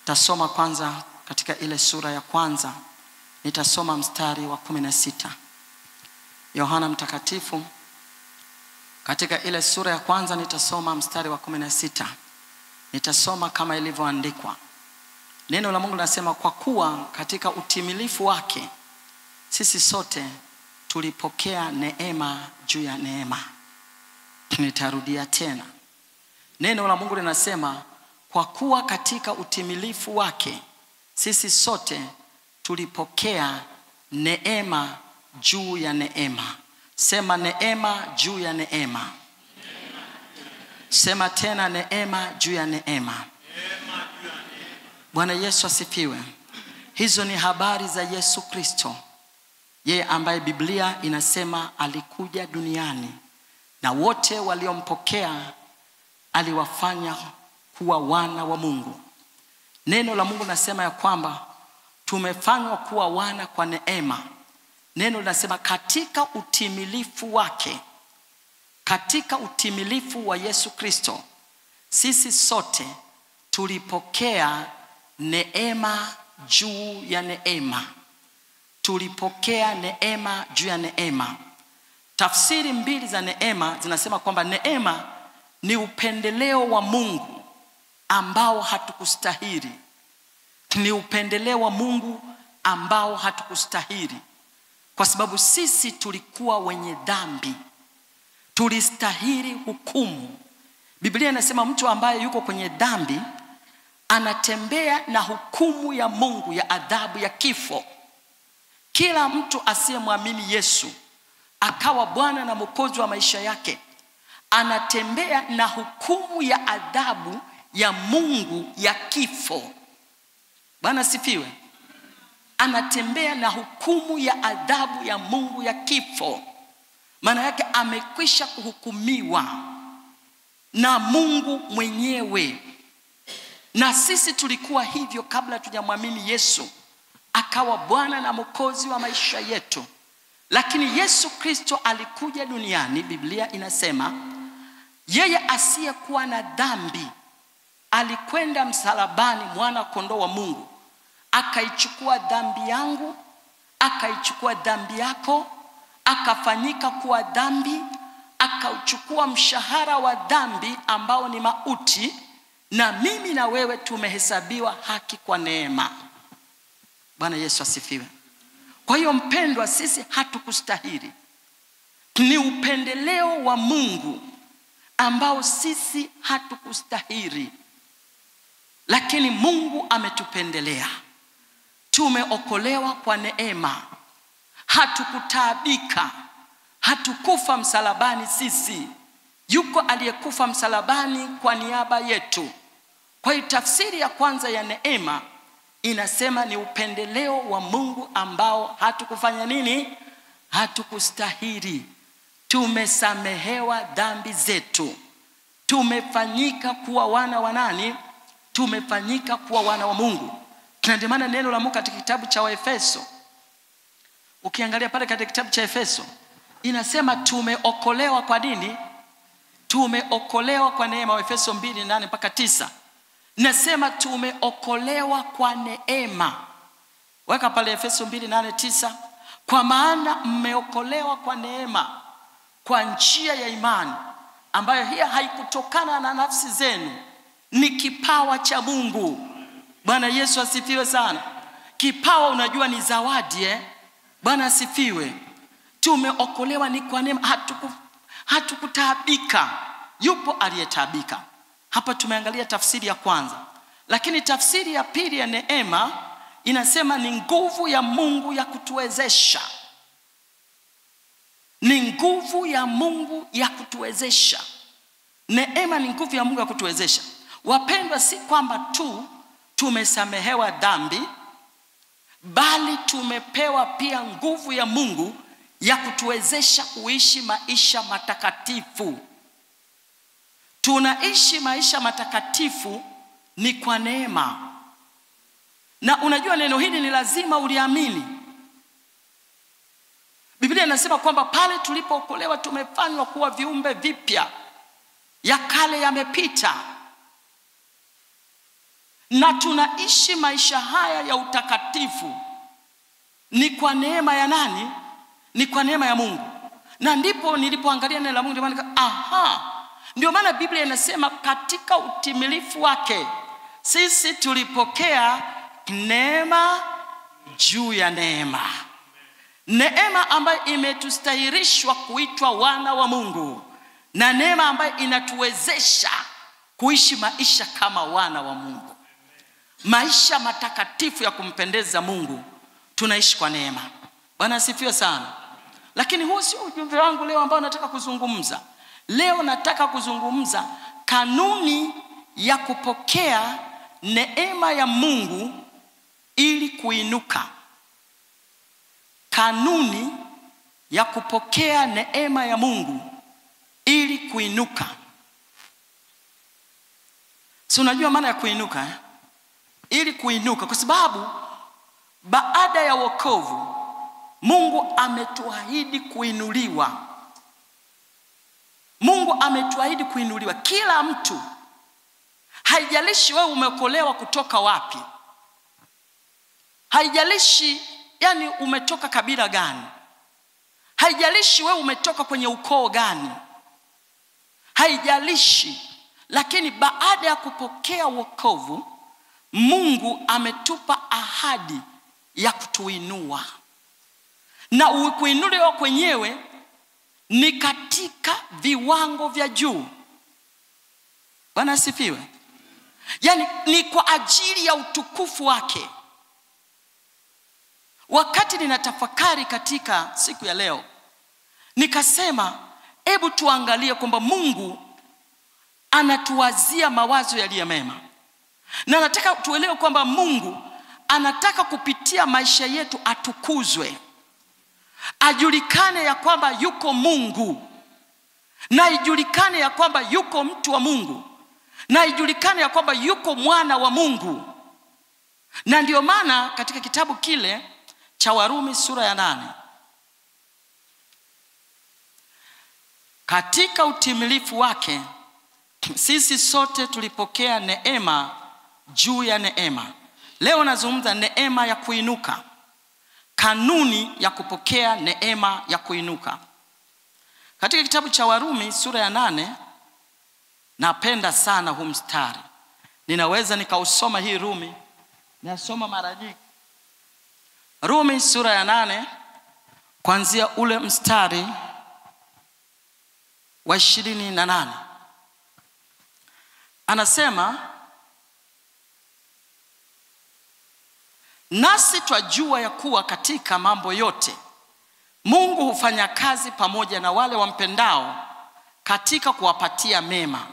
Tasoma kwanza katika ile sura ya kwanza. Nitasoma mstari wa 16. Yohana Mtakatifu katika ile sura ya kwanza nitasoma mstari wa 16. Nitasoma kama ilivyoandikwa. Neno la Mungu linasema, kwa kuwa katika utimilifu wake sisi sote tulipokea neema juu ya neema. Nitarudia tena. Neno la Mungu linasema, kwa kuwa katika utimilifu wake sisi sote tulipokea neema juu ya neema. Sema neema juu ya neema. Sema tena neema juu ya neema. Bwana Yesu asifiwe. Hizo ni habari za Yesu Kristo, yeye ambaye Biblia inasema alikuja duniani na wote waliompokea aliwafanya kuwa wana wa Mungu. Neno la Mungu nasema ya kwamba tumefanywa kuwa wana kwa neema. Neno linasema katika utimilifu wake, katika utimilifu wa Yesu Kristo sisi sote tulipokea neema juu ya neema. Tulipokea neema juu ya neema. Tafsiri mbili za neema zinasema kwamba neema ni upendeleo wa Mungu ambao hatukustahili. Ni upendeleo wa Mungu ambao hatukustahili. Kwa sababu sisi tulikuwa wenye dhambi, tulistahili hukumu. Biblia inasema mtu ambaye yuko kwenye dhambi anatembea na hukumu ya Mungu ya adhabu ya kifo. Kila mtu asiyemwamini Yesu akawa Bwana na Mwokozi wa maisha yake anatembea na hukumu ya adhabu ya Mungu ya kifo. Bwana sifiwe. Anatembea na hukumu ya adhabu ya Mungu ya kifo. Maana yake amekwisha kuhukumiwa na Mungu mwenyewe. Na sisi tulikuwa hivyo kabla tujamwamini Yesu akawa Bwana na Mwokozi wa maisha yetu. Lakini Yesu Kristo alikuja duniani, Biblia inasema yeye asiyekuwa na dhambi alikwenda msalabani, mwana kondoo wa Mungu, akaichukua dhambi yangu, akaichukua dhambi yako, akafanyika kuwa dhambi, akauchukua mshahara wa dhambi ambao ni mauti, na mimi na wewe tumehesabiwa haki kwa neema. Bwana Yesu asifiwe. Kwa hiyo mpendwa, sisi hatukustahili. Ni upendeleo wa Mungu ambao sisi hatukustahili. Lakini Mungu ametupendelea. Tumeokolewa kwa neema. Hatukutaabika. Hatukufa msalabani sisi. Yuko aliyekufa msalabani kwa niaba yetu. Kwa hiyo tafsiri ya kwanza ya neema inasema ni upendeleo wa Mungu ambao hatukufanya nini? Hatukustahili. Tumesamehewa dhambi zetu. Tumefanyika kuwa wana wa nani? Tumefanyika kuwa wana wa Mungu. Ndio maana neno la Mungu katika kitabu cha Waefeso, ukiangalia pale katika kitabu cha Efeso, inasema tumeokolewa kwa nini? Tumeokolewa kwa neema. Waefeso 2:8-9. Nasema tumeokolewa kwa neema. Weka pale Efeso 2:8-9. Kwa maana mmeokolewa kwa neema, kwa njia ya imani, ambayo hiyo haikutokana na nafsi zenu, ni kipawa cha Mungu. Bwana Yesu asifiwe sana. Kipawa unajua ni zawadi Bwana asifiwe. Tumeokolewa ni kwa neema, hatukutaabika. Yupo aliyetaabika. Hapa tumeangalia tafsiri ya kwanza. Lakini tafsiri ya pili ya neema inasema ni nguvu ya Mungu ya kutuwezesha. Ni nguvu ya Mungu ya kutuwezesha. Neema ni nguvu ya Mungu ya kutuwezesha. Wapendwa, si kwamba tu tumesamehewa dhambi, bali tumepewa pia nguvu ya Mungu ya kutuwezesha kuishi maisha matakatifu. Tunaishi maisha matakatifu ni kwa neema. Na unajua neno hili ni lazima uliamini. Biblia inasema kwamba pale tulipookolewa tumefanywa kuwa viumbe vipya. Ya kale yamepita. na tunaishi maisha haya ya utakatifu ni kwa neema ya nani? Ni kwa neema ya Mungu. Na ndipo nilipoangalia neno la Mungu ndio maana Biblia inasema katika utimilifu wake sisi tulipokea neema juu ya neema. Neema ambayo imetustahirishwa kuitwa wana wa Mungu, na neema ambayo inatuwezesha kuishi maisha kama wana wa Mungu, maisha matakatifu ya kumpendeza Mungu. Tunaishi kwa neema. Bwana asifiwe sana. Lakini huo sio ujumbe wangu leo ambao nataka kuzungumza. Leo nataka kuzungumza kanuni ya kupokea neema ya Mungu ili kuinuka. Kanuni ya kupokea neema ya Mungu ili kuinuka. Si unajua maana ya kuinuka? Ili kuinuka, kwa sababu baada ya wokovu Mungu ametuahidi kuinuliwa. Mungu ametuahidi kuinuliwa. Kila mtu, haijalishi wewe umeokolewa kutoka wapi, haijalishi yani umetoka kabila gani, haijalishi wewe umetoka kwenye ukoo gani, haijalishi. Lakini baada ya kupokea wokovu, Mungu ametupa ahadi ya kutuinua. Na kuinuliwa kwenyewe ni katika viwango vya juu. Bwana asifiwe. Yani ni kwa ajili ya utukufu wake. Wakati ninatafakari katika siku ya leo, nikasema hebu tuangalie kwamba Mungu anatuwazia mawazo yaliyo mema. Na nataka tuelewe kwamba Mungu anataka kupitia maisha yetu atukuzwe. Ajulikane ya kwamba yuko Mungu, na ijulikane ya kwamba yuko mtu wa Mungu, na ijulikane ya kwamba yuko mwana wa Mungu. Na ndio maana katika kitabu kile cha Warumi sura ya 8, katika utimilifu wake sisi sote tulipokea neema juu ya neema. Leo nazungumza neema ya kuinuka. Kanuni ya kupokea neema ya kuinuka. Katika kitabu cha Warumi sura ya 8, napenda sana huu mstari. Ninaweza nikausoma hii Rumi, nasoma mara nyingi. Rumi sura ya 8 kuanzia ule mstari wa 28. Anasema, nasi twajua ya kuwa katika mambo yote Mungu hufanya kazi pamoja na wale wampendao katika kuwapatia mema,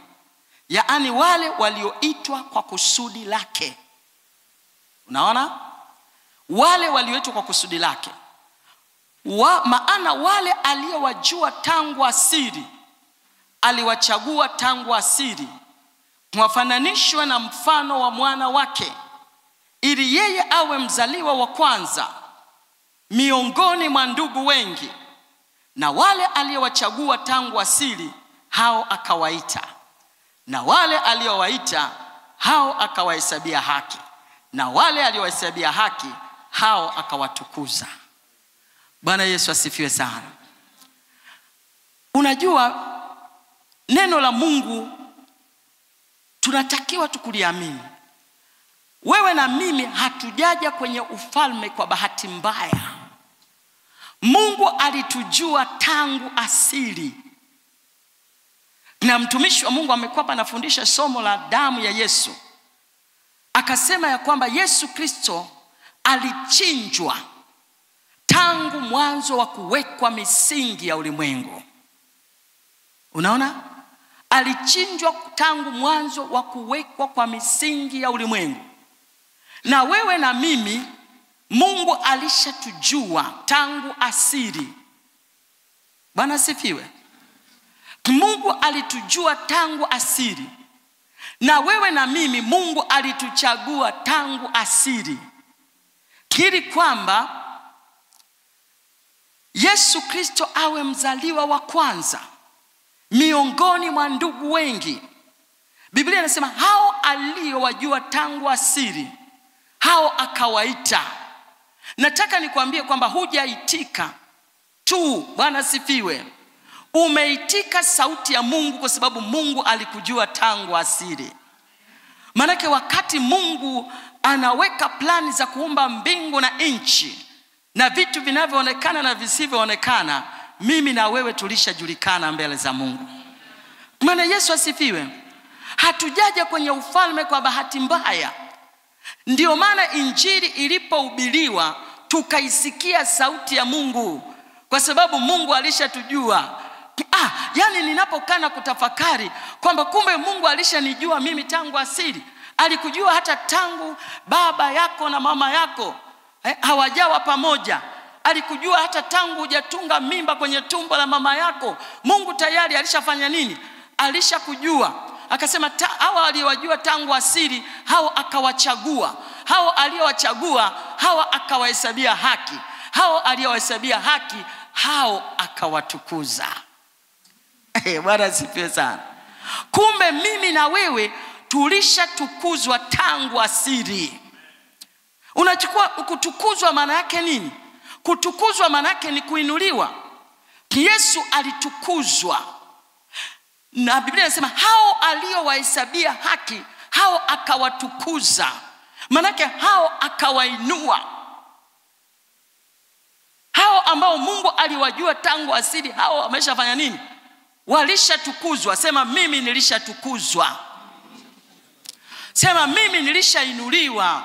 yaani wale walioitwa kwa kusudi lake. Unaona? Wale walioitwa kwa kusudi lake. Maana wale aliyowajua tangu asili aliwachagua tangu asili, mwafananishwe na mfano wa mwana wake, ili yeye awe mzaliwa wa kwanza miongoni mwa ndugu wengi. Na wale aliyowachagua tangu asili, hao akawaita. Na wale aliowaita, hao akawahesabia haki. Na wale aliowahesabia haki, hao akawatukuza. Bwana Yesu asifiwe sana. Unajua neno la Mungu tunatakiwa tukuliamini. Wewe na mimi hatujaja kwenye ufalme kwa bahati mbaya. Mungu alitujua tangu asili. Na mtumishi wa Mungu amekuwa hapa anafundisha somo la damu ya Yesu. Akasema ya kwamba Yesu Kristo alichinjwa tangu mwanzo wa kuwekwa misingi ya ulimwengu. Unaona? Alichinjwa tangu mwanzo wa kuwekwa kwa misingi ya ulimwengu. Na wewe na mimi Mungu alishatujua tangu asili. Bwana asifiwe. Mungu alitujua tangu asili. Na wewe na mimi Mungu alituchagua tangu asili, ili kwamba Yesu Kristo awe mzaliwa wa kwanza miongoni mwa ndugu wengi. Biblia inasema hao aliowajua tangu asili, hao akawaita. Nataka nikwambie kwamba hujaitika tu, Bwana sifiwe. Umeitika sauti ya Mungu kwa sababu Mungu alikujua tangu asili. Manake wakati Mungu anaweka plani za kuumba mbingu na nchi na vitu vinavyoonekana na visivyoonekana, mimi na wewe tulishajulikana mbele za Mungu. Maana Yesu asifiwe. Hatujaja kwenye ufalme kwa bahati mbaya. Ndio maana injili ilipohubiriwa tukaisikia sauti ya Mungu, kwa sababu Mungu alishatujua. Yani ninapokana kutafakari kwamba kumbe Mungu alishanijua mimi tangu asili. Alikujua hata tangu baba yako na mama yako hawajawa pamoja. Alikujua hata tangu hujatunga mimba kwenye tumbo la mama yako. Mungu tayari alishafanya nini? Alishakujua. Akasema hawa aliowajua tangu asili, hao akawachagua. Hao aliowachagua, hao akawahesabia haki. Hao aliowahesabia haki, hao akawatukuza. Bwana sifiwe sana. Kumbe mimi na wewe tulishatukuzwa tangu asili. Unachukua kutukuzwa maana yake nini? Kutukuzwa maana yake ni kuinuliwa. Yesu alitukuzwa. Na Biblia inasema hao aliowahesabia haki, hao akawatukuza. Maana yake hao akawainua. Hao ambao Mungu aliwajua tangu asili, hao wameshafanya nini? Walishatukuzwa. Sema mimi nilishatukuzwa. Sema mimi nilishainuliwa.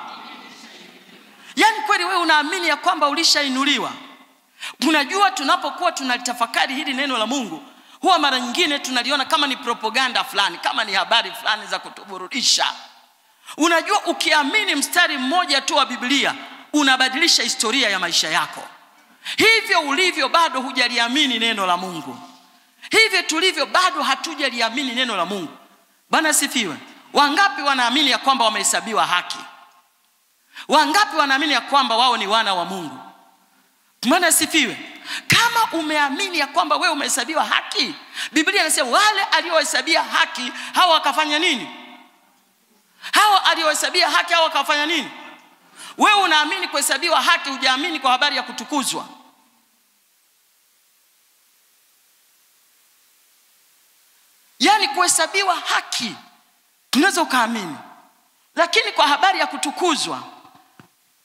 Yani kweli wewe unaamini ya kwamba ulishainuliwa? Unajua tunapokuwa tunalitafakari hili neno la Mungu, huwa mara nyingine tunaliona kama ni propaganda fulani, kama ni habari fulani za kutuburudisha. Unajua ukiamini mstari mmoja tu wa Biblia, unabadilisha historia ya maisha yako. Hivyo ulivyo bado hujaliamini neno la Mungu. Hivyo tulivyo bado hatujaliamini neno la Mungu. Bwana sifiwe. Wangapi wanaamini ya kwamba wamehesabiwa haki? Wangapi wanaamini ya kwamba wao ni wana wa Mungu? Bwana sifiwe. Kama umeamini ya kwamba wewe umehesabiwa haki, Biblia inasema wale aliohesabia haki, hao wakafanya nini? Hao aliohesabia haki, hao wakafanya nini? Wewe unaamini kuhesabiwa haki, hujaamini kwa habari ya kutukuzwa. Yani kuhesabiwa haki tunaweza ukaamini, lakini kwa habari ya kutukuzwa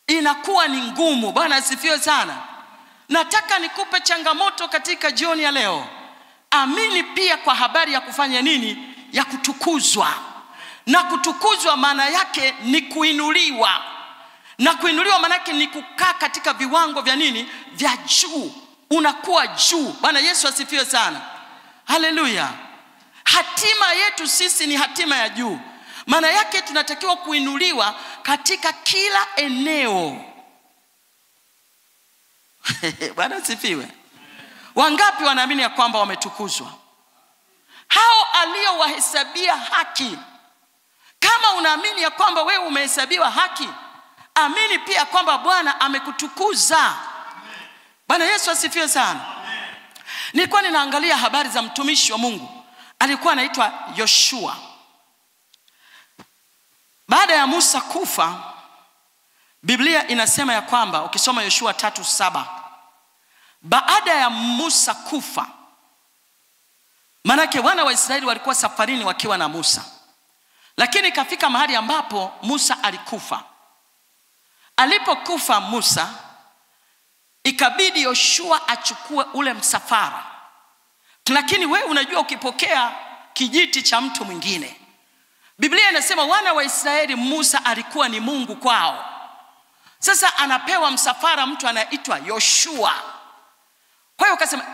inakuwa ni ngumu. Bwana asifiwe sana. Nataka nikupe changamoto katika jioni ya leo. Amini pia kwa habari ya kufanya nini? Ya kutukuzwa. Na kutukuzwa maana yake ni kuinuliwa. Na kuinuliwa maana yake ni kukaa katika viwango vya nini? Vya juu. Unakuwa juu. Bwana Yesu asifiwe sana. Haleluya. Hatima yetu sisi ni hatima ya juu. Maana yake tunatakiwa kuinuliwa katika kila eneo. Bwana sifiwe. Wangapi wanaamini ya kwamba wametukuzwa? Hao aliowahesabia haki. Kama unaamini ya kwamba wewe umehesabiwa haki, amini pia kwamba Bwana amekutukuza. Bwana Yesu asifiwe sana. Nilikuwa ninaangalia habari za mtumishi wa Mungu. Alikuwa anaitwa Yoshua. Baada ya Musa kufa, Biblia inasema ya kwamba ukisoma Yoshua 3:7, baada ya Musa kufa, manake wana wa Israeli walikuwa safarini wakiwa na Musa, lakini kafika mahali ambapo Musa alikufa. Alipokufa Musa, ikabidi Yoshua achukue ule msafara. Lakini wewe unajua ukipokea kijiti cha mtu mwingine, Biblia inasema wana wa Israeli Musa alikuwa ni Mungu kwao. Sasa anapewa msafara mtu anaitwa Yoshua. Kwa hiyo akasema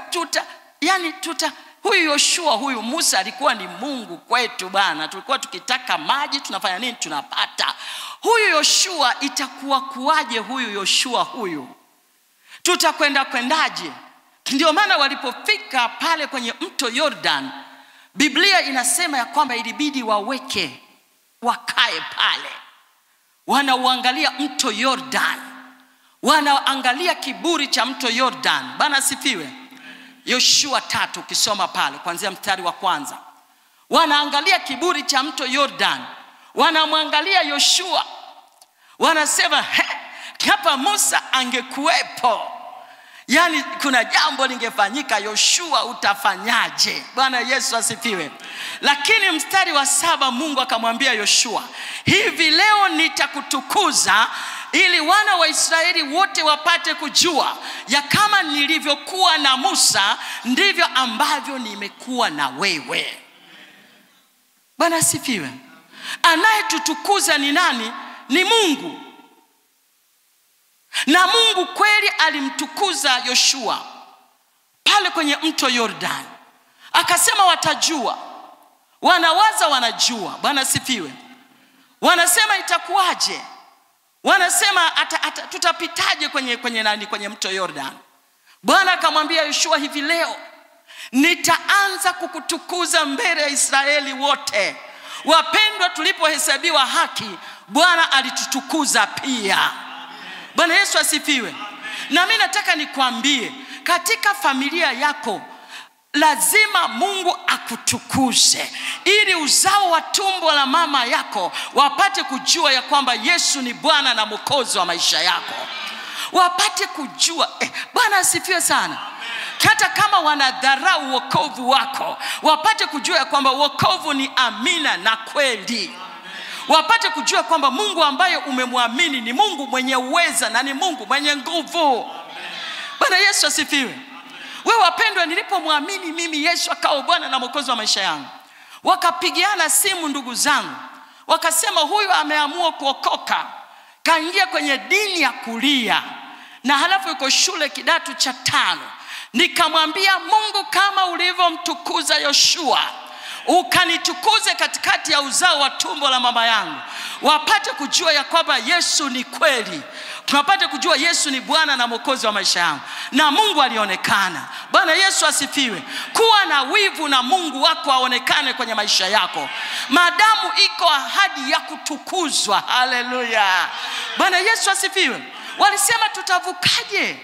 huyu Yoshua, huyu Musa alikuwa ni Mungu kwetu bana. Tulikuwa tukitaka maji tunafanya nini? Tunapata. Huyu Yoshua itakuwa kuaje huyu Yoshua huyu? Tutakwenda kwendaje? Ndio maana walipofika pale kwenye mto Jordan, Biblia inasema ya kwamba ilibidi wakae pale. Wanauangalia mto Jordan. Wanaangalia kiburi cha mto Jordan. Bwana sifiwe. Yoshua 3 ukisoma pale kuanzia mstari wa 1. wanaangalia kiburi cha mto Jordan, wanamwangalia Yoshua, wanasema hapa Musa angekuwepo, yani kuna jambo lingefanyika, Yoshua utafanyaje? Bwana Yesu asifiwe. Lakini mstari wa 7 Mungu akamwambia Yoshua, hivi leo nitakutukuza ili wana wa Israeli wote wapate kujua ya kama nilivyokuwa na Musa ndivyo ambavyo nimekuwa na wewe. Bwana asifiwe. Anayetutukuza ni nani? Ni Mungu. Na Mungu kweli alimtukuza Yoshua pale kwenye mto Jordan. Akasema watajua. Wanawaza wanajua. Bwana asifiwe. Wanasema itakuwaje? Wanasema tutapitaje kwenye mto Jordan? Bwana akamwambia Yoshua, hivi leo nitaanza kukutukuza mbele ya Israeli wote. Wapendwa, tulipohesabiwa haki, Bwana alitutukuza pia. Bwana Yesu asifiwe. Na mimi nataka nikwambie, katika familia yako lazima Mungu akutukuze, ili uzao wa tumbo la mama yako wapate kujua ya kwamba Yesu ni Bwana na Mwokozi wa maisha yako. Wapate kujua. Bwana asifiwe sana. Hata kama wanadharau wokovu wako, wapate kujua ya kwamba wokovu ni amina na kweli. Wapate kujua kwamba Mungu ambaye umemwamini ni Mungu mwenye uweza na ni Mungu mwenye nguvu. Bwana Yesu asifiwe. Wewe wapendwa, nilipomwamini mimi Yesu akawa Bwana na Mwokozi wa maisha yangu, wakapigiana simu ndugu zangu, wakasema huyu ameamua kuokoka, kaingia kwenye dini ya kulia, na halafu yuko shule kidato cha 5. Nikamwambia, Mungu kama ulivyomtukuza Yoshua, ukanitukuze katikati ya uzao wa tumbo la mama yangu, wapate kujua ya kwamba Yesu ni kweli, tunapate kujua Yesu ni Bwana na Mwokozi wa maisha yangu. Na Mungu alionekana. Bwana Yesu asifiwe. Kuwa na wivu na Mungu wako aonekane kwenye maisha yako, maadamu iko ahadi ya kutukuzwa. Haleluya. Bwana Yesu asifiwe. Walisema tutavukaje?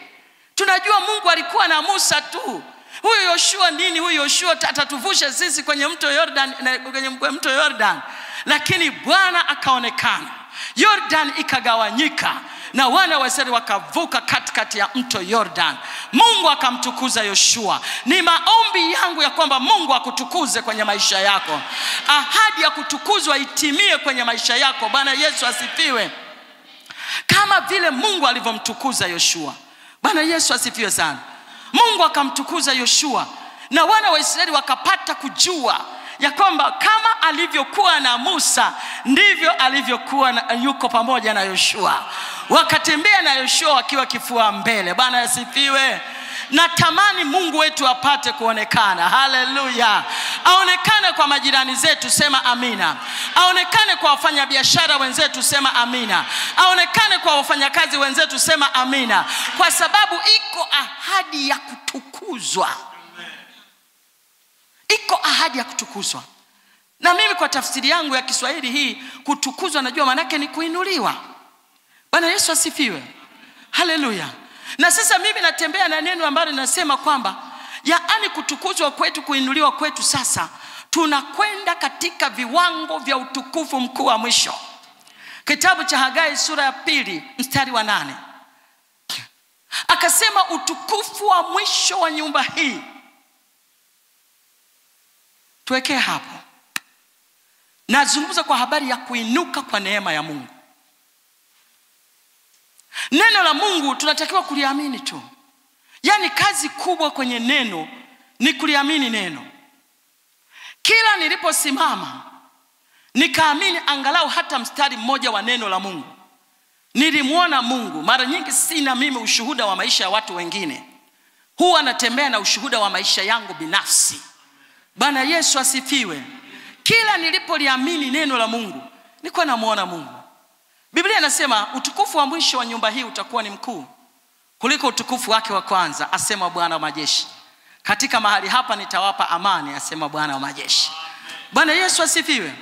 Tunajua Mungu alikuwa na Musa tu. Huyu Yoshua nini? Huyu Yoshua atatuvusha sisi kwenye mto Jordan. Lakini Bwana akaonekana. Jordan ikagawanyika na wana wa Israeli wakavuka katikati ya mto Jordan. Mungu akamtukuza Yoshua. Ni maombi yangu ya kwamba Mungu akutukuze kwenye maisha yako. Ahadi ya kutukuzwa itimie kwenye maisha yako. Bwana Yesu asifiwe. Kama vile Mungu alivyomtukuza Yoshua. Bwana Yesu asifiwe sana. Mungu akamtukuza Yoshua na wana wa Israeli wakapata kujua ya kwamba kama alivyokuwa na Musa ndivyo alivyokuwa yuko pamoja na Yoshua. Wakatembea na Yoshua wakiwa kifua mbele. Bwana asifiwe. Natamani Mungu wetu apate kuonekana. Haleluya. Aonekane kwa majirani zetu, sema amina. Aonekane kwa wafanyabiashara wenzetu, sema amina. Aonekane kwa wafanyakazi wenzetu, sema amina. Kwa sababu iko ahadi ya kutukuzwa. Iko ahadi ya kutukuzwa. Na mimi kwa tafsiri yangu ya Kiswahili hii, kutukuzwa najua maana yake ni kuinuliwa. Bwana Yesu asifiwe. Haleluya. Na sasa mimi natembea na neno ambalo linasema kwamba yaani kutukuzwa kwetu, kuinuliwa kwetu, sasa tunakwenda katika viwango vya utukufu mkuu wa mwisho. Kitabu cha Hagai sura ya 2 mstari wa 8. Akasema utukufu wa mwisho wa nyumba hii. Tuwekee hapo. Nazungumza kwa habari ya kuinuka kwa neema ya Mungu. Neno la Mungu tunatakiwa kuliamini tu. Yaani kazi kubwa kwenye neno ni kuliamini neno. Kila niliposimama nikaamini angalau hata mstari mmoja wa neno la Mungu, nilimuona Mungu. Mara nyingi sina mimi ushuhuda wa maisha ya watu wengine, huwa natembea na ushuhuda wa maisha yangu binafsi. Bwana Yesu asifiwe. Kila nilipoliamini neno la Mungu nilikuwa namuona Mungu. Biblia inasema utukufu wa mwisho wa nyumba hii utakuwa ni mkuu kuliko utukufu wake wa kwanza, asema Bwana wa majeshi. Katika mahali hapa nitawapa amani, asema Bwana wa majeshi. Bwana Yesu asifiwe.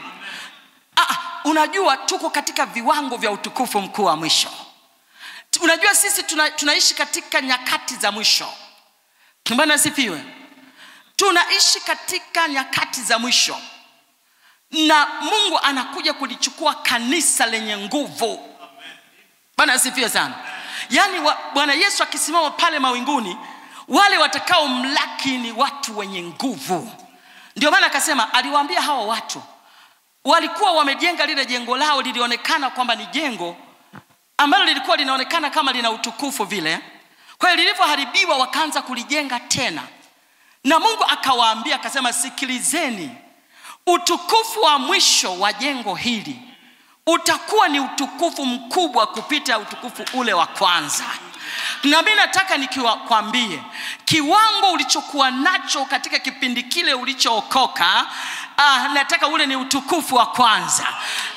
Unajua tuko katika viwango vya utukufu mkuu wa mwisho. Unajua sisi tunaishi katika nyakati za mwisho. Bwana asifiwe. Tunaishi katika nyakati za mwisho. na Mungu anakuja kulichukua kanisa lenye nguvu. Bwana asifiwe sana. Yani Bwana Yesu akisimama pale mawinguni, wale watakao mlaki ni watu wenye nguvu. Ndio maana akasema, aliwaambia hao watu walikuwa wamejenga lile jengo lao, lilionekana kwamba ni jengo ambalo lilikuwa linaonekana kama lina utukufu vile. Kwa hiyo lilivyoharibiwa wakaanza kulijenga tena. Na Mungu akawaambia akasema, sikilizeni, utukufu wa mwisho wa jengo hili utakuwa ni utukufu mkubwa kupita utukufu ule wa kwanza. Na mimi nataka nikiwaambie, kiwango ulichokuwa nacho katika kipindi kile ulichookoka, nataka ule ni utukufu wa kwanza.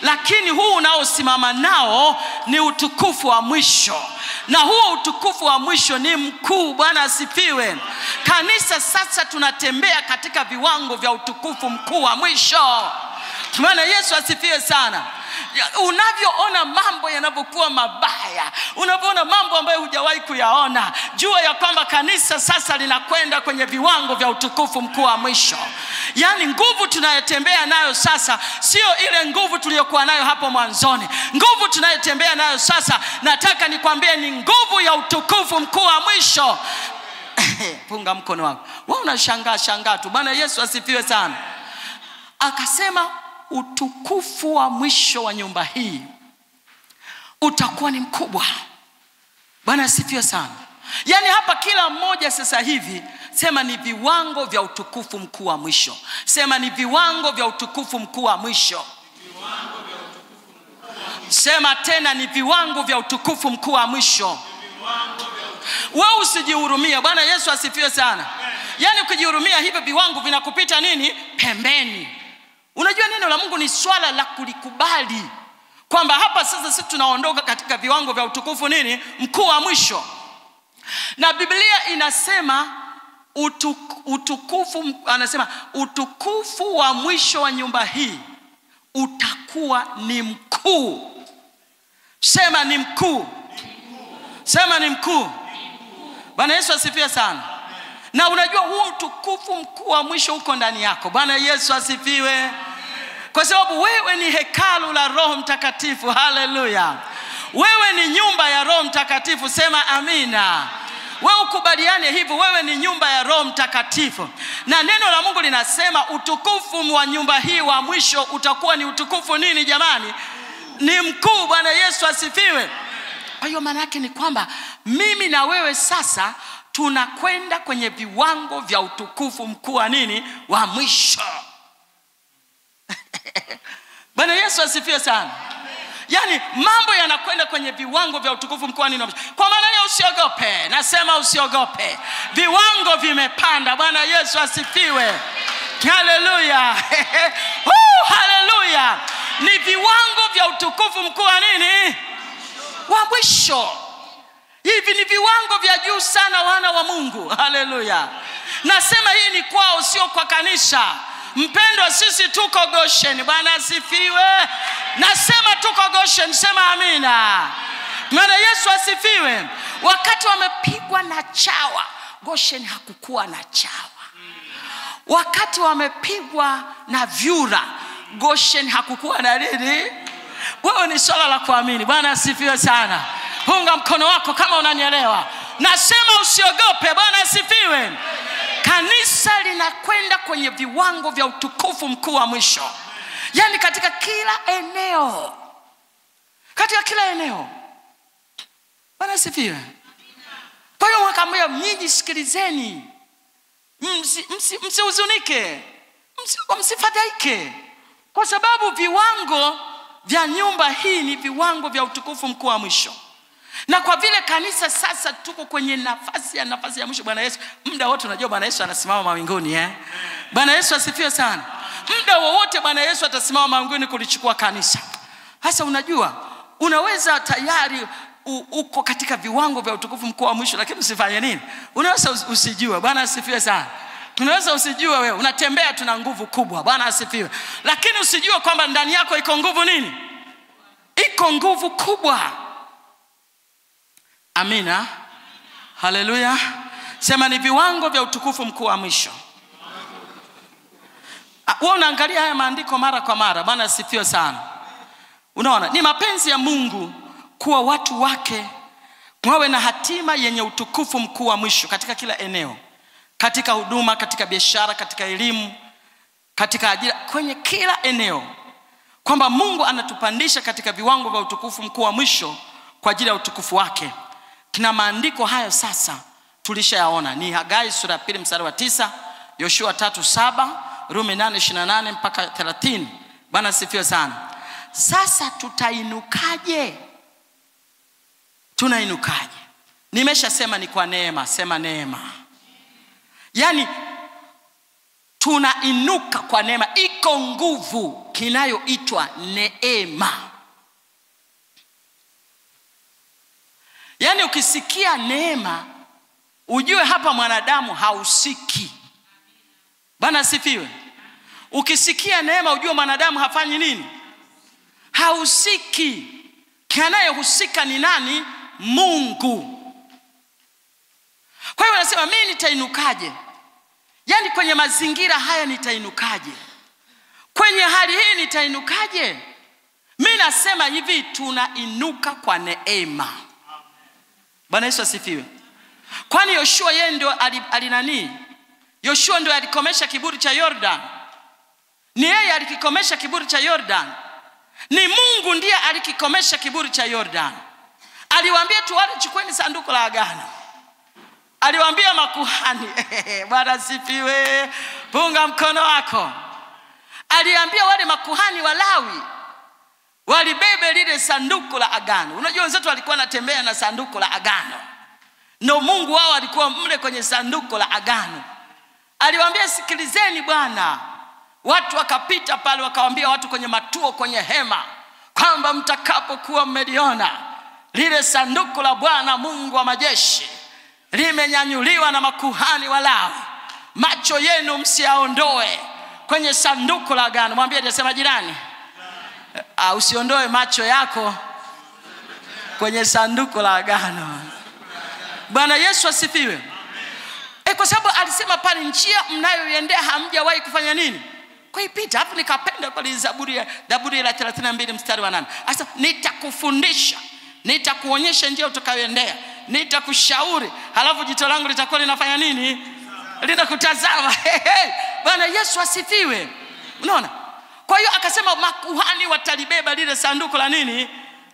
Lakini huu unaosimama nao ni utukufu wa mwisho. Na huo utukufu wa mwisho ni mkuu. Bwana asifiwe. Kanisa sasa tunatembea katika viwango vya utukufu mkuu wa mwisho. Bwana Yesu asifiwe sana. Unavyoona mambo yanavyokuwa mabaya, unavyoona mambo ambayo hujawahi kuyaona, jua ya kwamba kanisa sasa linakwenda kwenye viwango vya utukufu mkuu wa mwisho. Yani nguvu tunayotembea nayo sasa sio ile nguvu tuliyokuwa nayo hapo mwanzoni. Nguvu tunayotembea nayo sasa, nataka nikwambie, ni nguvu ya utukufu mkuu wa mwisho. Punga mkono wako. Wewe unashangaa tu. Bwana Yesu asifiwe sana. Akasema utukufu wa mwisho wa nyumba hii utakuwa ni mkubwa. Bwana asifiwe sana. Yani hapa kila mmoja sasa hivi sema ni viwango vya utukufu mkuu wa mwisho. Sema ni viwango vya utukufu mkuu wa mwisho. Sema tena, ni viwango vya utukufu mkuu wa mwisho. Wewe usijihurumie. Bwana Yesu asifiwe sana. Yani ukijihurumia hivyo viwango vinakupita nini? Pembeni. Unajua neno la Mungu ni swala la kulikubali kwamba hapa sasa sisi tunaondoka katika viwango vya utukufu nini? Mkuu wa mwisho. Na Biblia inasema utukufu wa mwisho wa nyumba hii utakuwa ni mkuu. Sema ni mkuu. Sema ni mkuu. Bwana Yesu asifiwe sana. Na unajua huo utukufu mkuu wa mwisho uko ndani yako. Bwana Yesu asifiwe. Kwa sababu wewe ni hekalu la Roho Mtakatifu. Haleluya. Wewe ni nyumba ya Roho Mtakatifu. Sema amina. Wewe ukubaliane hivyo, wewe ni nyumba ya Roho Mtakatifu. Na neno la Mungu linasema utukufu wa nyumba hii wa mwisho utakuwa ni utukufu nini jamani? Ni mkuu. Bwana Yesu asifiwe. Kwa hiyo maana yake ni kwamba mimi na wewe sasa tunakwenda kwenye viwango vya utukufu mkuu wa nini? Wa mwisho. Bwana Yesu asifiwe sana. Yani mambo yanakwenda kwenye viwango vya utukufu mkuu wa nini? Kwa maana hiyo usiogope. Nasema usiogope. Viwango vimepanda. Bwana Yesu asifiwe. Haleluya. Haleluya. Ni viwango vya utukufu mkuu wa nini? Wa mwisho. Hivi ni viwango vya juu sana, wana wa Mungu. Haleluya. Nasema hii ni kwao, sio kwa kanisa. Mpendwa, sisi tuko Goshen. Bwana asifiwe. Nasema tuko Goshen. Sema amina. Bwana Yesu asifiwe. Wakati wamepigwa na chawa, Goshen hakukuwa na chawa. Wakati wamepigwa na vyura, Goshen hakukuwa na nini? Wewe ni swala la kuamini. Bwana asifiwe sana. Punga mkono wako kama unanielewa. Nasema usiogope. Bwana asifiwe. Kanisa linakwenda kwenye viwango vya utukufu mkuu wa mwisho. Yani katika kila eneo. Katika kila eneo. Bwana asifiwe. Kwa hiyo wakamwambia, nyinyi sikilizeni. Msihuzunike. Msifadhaike. Kwa sababu viwango vya nyumba hii ni viwango vya utukufu mkuu wa mwisho. Na kwa vile kanisa sasa tuko kwenye nafasi ya mwisho, Bwana Yesu muda wote unajua Bwana Yesu anasimama mawinguni Bwana Yesu asifiwe sana. Muda wowote Bwana Yesu atasimama mawinguni kulichukua kanisa. Hasa unajua unaweza tayari uko katika viwango vya utukufu mkuu wa mwisho, lakini usifanye nini? Unaweza usijue. Bwana asifiwe sana. Unaweza usijue wewe unatembea tuna nguvu kubwa. Bwana asifiwe. Lakini usijue kwamba ndani yako iko nguvu nini? Iko nguvu kubwa. Amina. Haleluya. Sema ni viwango vya utukufu mkuu wa mwisho. Wewe unaangalia haya maandiko mara kwa mara. Bwana asifiwe sana. Unaona, ni mapenzi ya Mungu kuwa watu wake wawe na hatima yenye utukufu mkuu wa mwisho katika kila eneo, katika huduma, katika biashara, katika elimu, katika ajira, kwenye kila eneo, kwamba Mungu anatupandisha katika viwango vya utukufu mkuu wa mwisho kwa ajili ya utukufu wake. Kina maandiko hayo sasa tulishayaona. Ni Hagai sura ya 2 mstari wa 9, Yoshua 3:7, Rumi 8:28 mpaka 30. Bwana asifiwe sana. Sasa tutainukaje? Tunainukaje? Nimeshasema ni kwa neema. Sema neema. Yaani tunainuka kwa neema. Iko nguvu kinayoitwa neema. Yaani ukisikia neema, ujue hapa mwanadamu hausiki. Bwana asifiwe. Ukisikia neema, ujue mwanadamu hafanyi nini? Hausiki. Anayehusika ni nani? Mungu. Kwa hiyo anasema mimi nitainukaje? Yaani kwenye mazingira haya nitainukaje? Kwenye hali hii nitainukaje? Mimi nasema hivi, tunainuka kwa neema. Bwana Yesu asifiwe. Kwani Yoshua yeye ndio alinani? Yoshua ndio alikomesha kiburi cha Jordan. Ni yeye alikikomesha kiburi cha Jordan. Ni Mungu ndiye alikikomesha kiburi cha Jordan. Aliwaambia tu wale, chukueni sanduku la agano. Aliwaambia makuhani, Bwana asifiwe, punga mkono wako. Aliambia wale makuhani wa Lawi walibebe lile sanduku la agano. Unajua wenzetu walikuwa wanatembea na sanduku la agano. Na Mungu wao alikuwa mle kwenye sanduku la agano. Aliwaambia sikilizeni Bwana. Watu wakapita pale wakawaambia watu kwenye matuo, kwenye hema, kwamba mtakapokuwa mmeliona lile sanduku la Bwana Mungu wa majeshi limenyanyuliwa na makuhani wa Lawi, macho yenu msiaondoe kwenye sanduku la agano. Mwambie anasema jirani, usiondoe macho yako kwenye sanduku la agano. Bwana Yesu asifiwe. Kwa sababu alisema pale, njia mnayoiendea hamjawahi kufanya nini? Kuipita. Hapo nikapenda kwa Zaburi ya 32 mstari wa 8. Sasa nitakufundisha, nitakuonyesha njia utakayoendea, nitakushauri, halafu jicho langu litakuwa linafanya nini? Linakutazama. Bwana Yesu asifiwe. Unaona? Kwa hiyo akasema makuhani watalibeba lile sanduku la nini?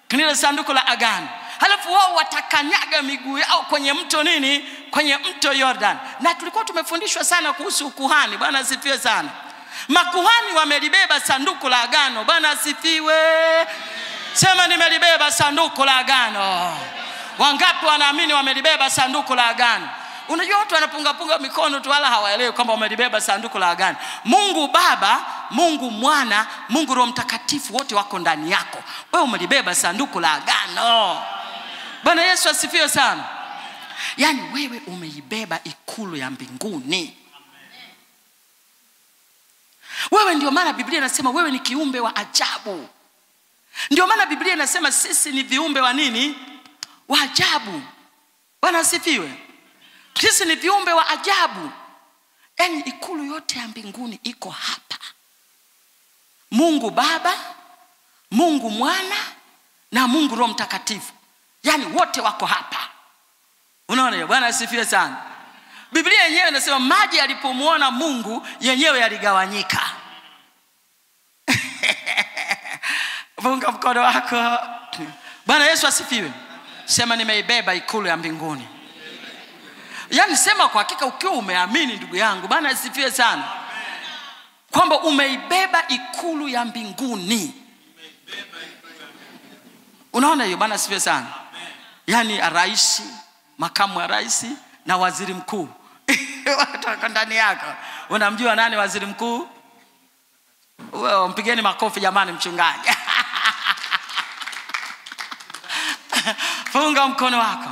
Lile sanduku la agano. Halafu wao watakanyaga miguu yao kwenye mto nini? Kwenye mto Jordan. Na tulikuwa tumefundishwa sana kuhusu ukuhani. Bwana asifiwe sana. Makuhani wamelibeba sanduku la agano. Bwana asifiwe. Sema nimelibeba sanduku la agano. Wangapi wanaamini wamelibeba sanduku la agano? Unajua watu wanapunga mikono tu wala hawaelewi kwamba wamelibeba sanduku la agano. Mungu Baba, Mungu Mwana, Mungu Roho Mtakatifu wote wako ndani yako. Wewe umelibeba sanduku la agano. Bwana Yesu asifiwe sana. Yaani wewe umeibeba ikulu ya mbinguni. Wewe ndio maana Biblia inasema wewe ni kiumbe wa ajabu. Ndio maana Biblia inasema sisi ni viumbe wa nini? Wa ajabu. Bwana asifiwe. Sisi ni viumbe wa ajabu. Yaani ikulu yote ya mbinguni iko hapa. Mungu Baba, Mungu Mwana na Mungu Roho Mtakatifu. Yaani wote wako hapa. Unaona? Bwana asifiwe sana. Biblia yenyewe inasema maji yalipomuona Mungu yenyewe yaligawanyika. Funga mkono wako. Bwana Yesu asifiwe. Sema nimeibeba ikulu ya mbinguni. Yaani sema kwa hakika ukiwa umeamini ndugu yangu. Bwana asifiwe sana. Kwamba umeibeba ikulu ya mbinguni. Unaona hiyo? Bwana asifiwe sana. Yaani rais, makamu wa rais na waziri mkuu watu wako ndani yako. Unamjua nani waziri mkuu? Wewe mpigeni makofi jamani mchungaji. Funga mkono wako.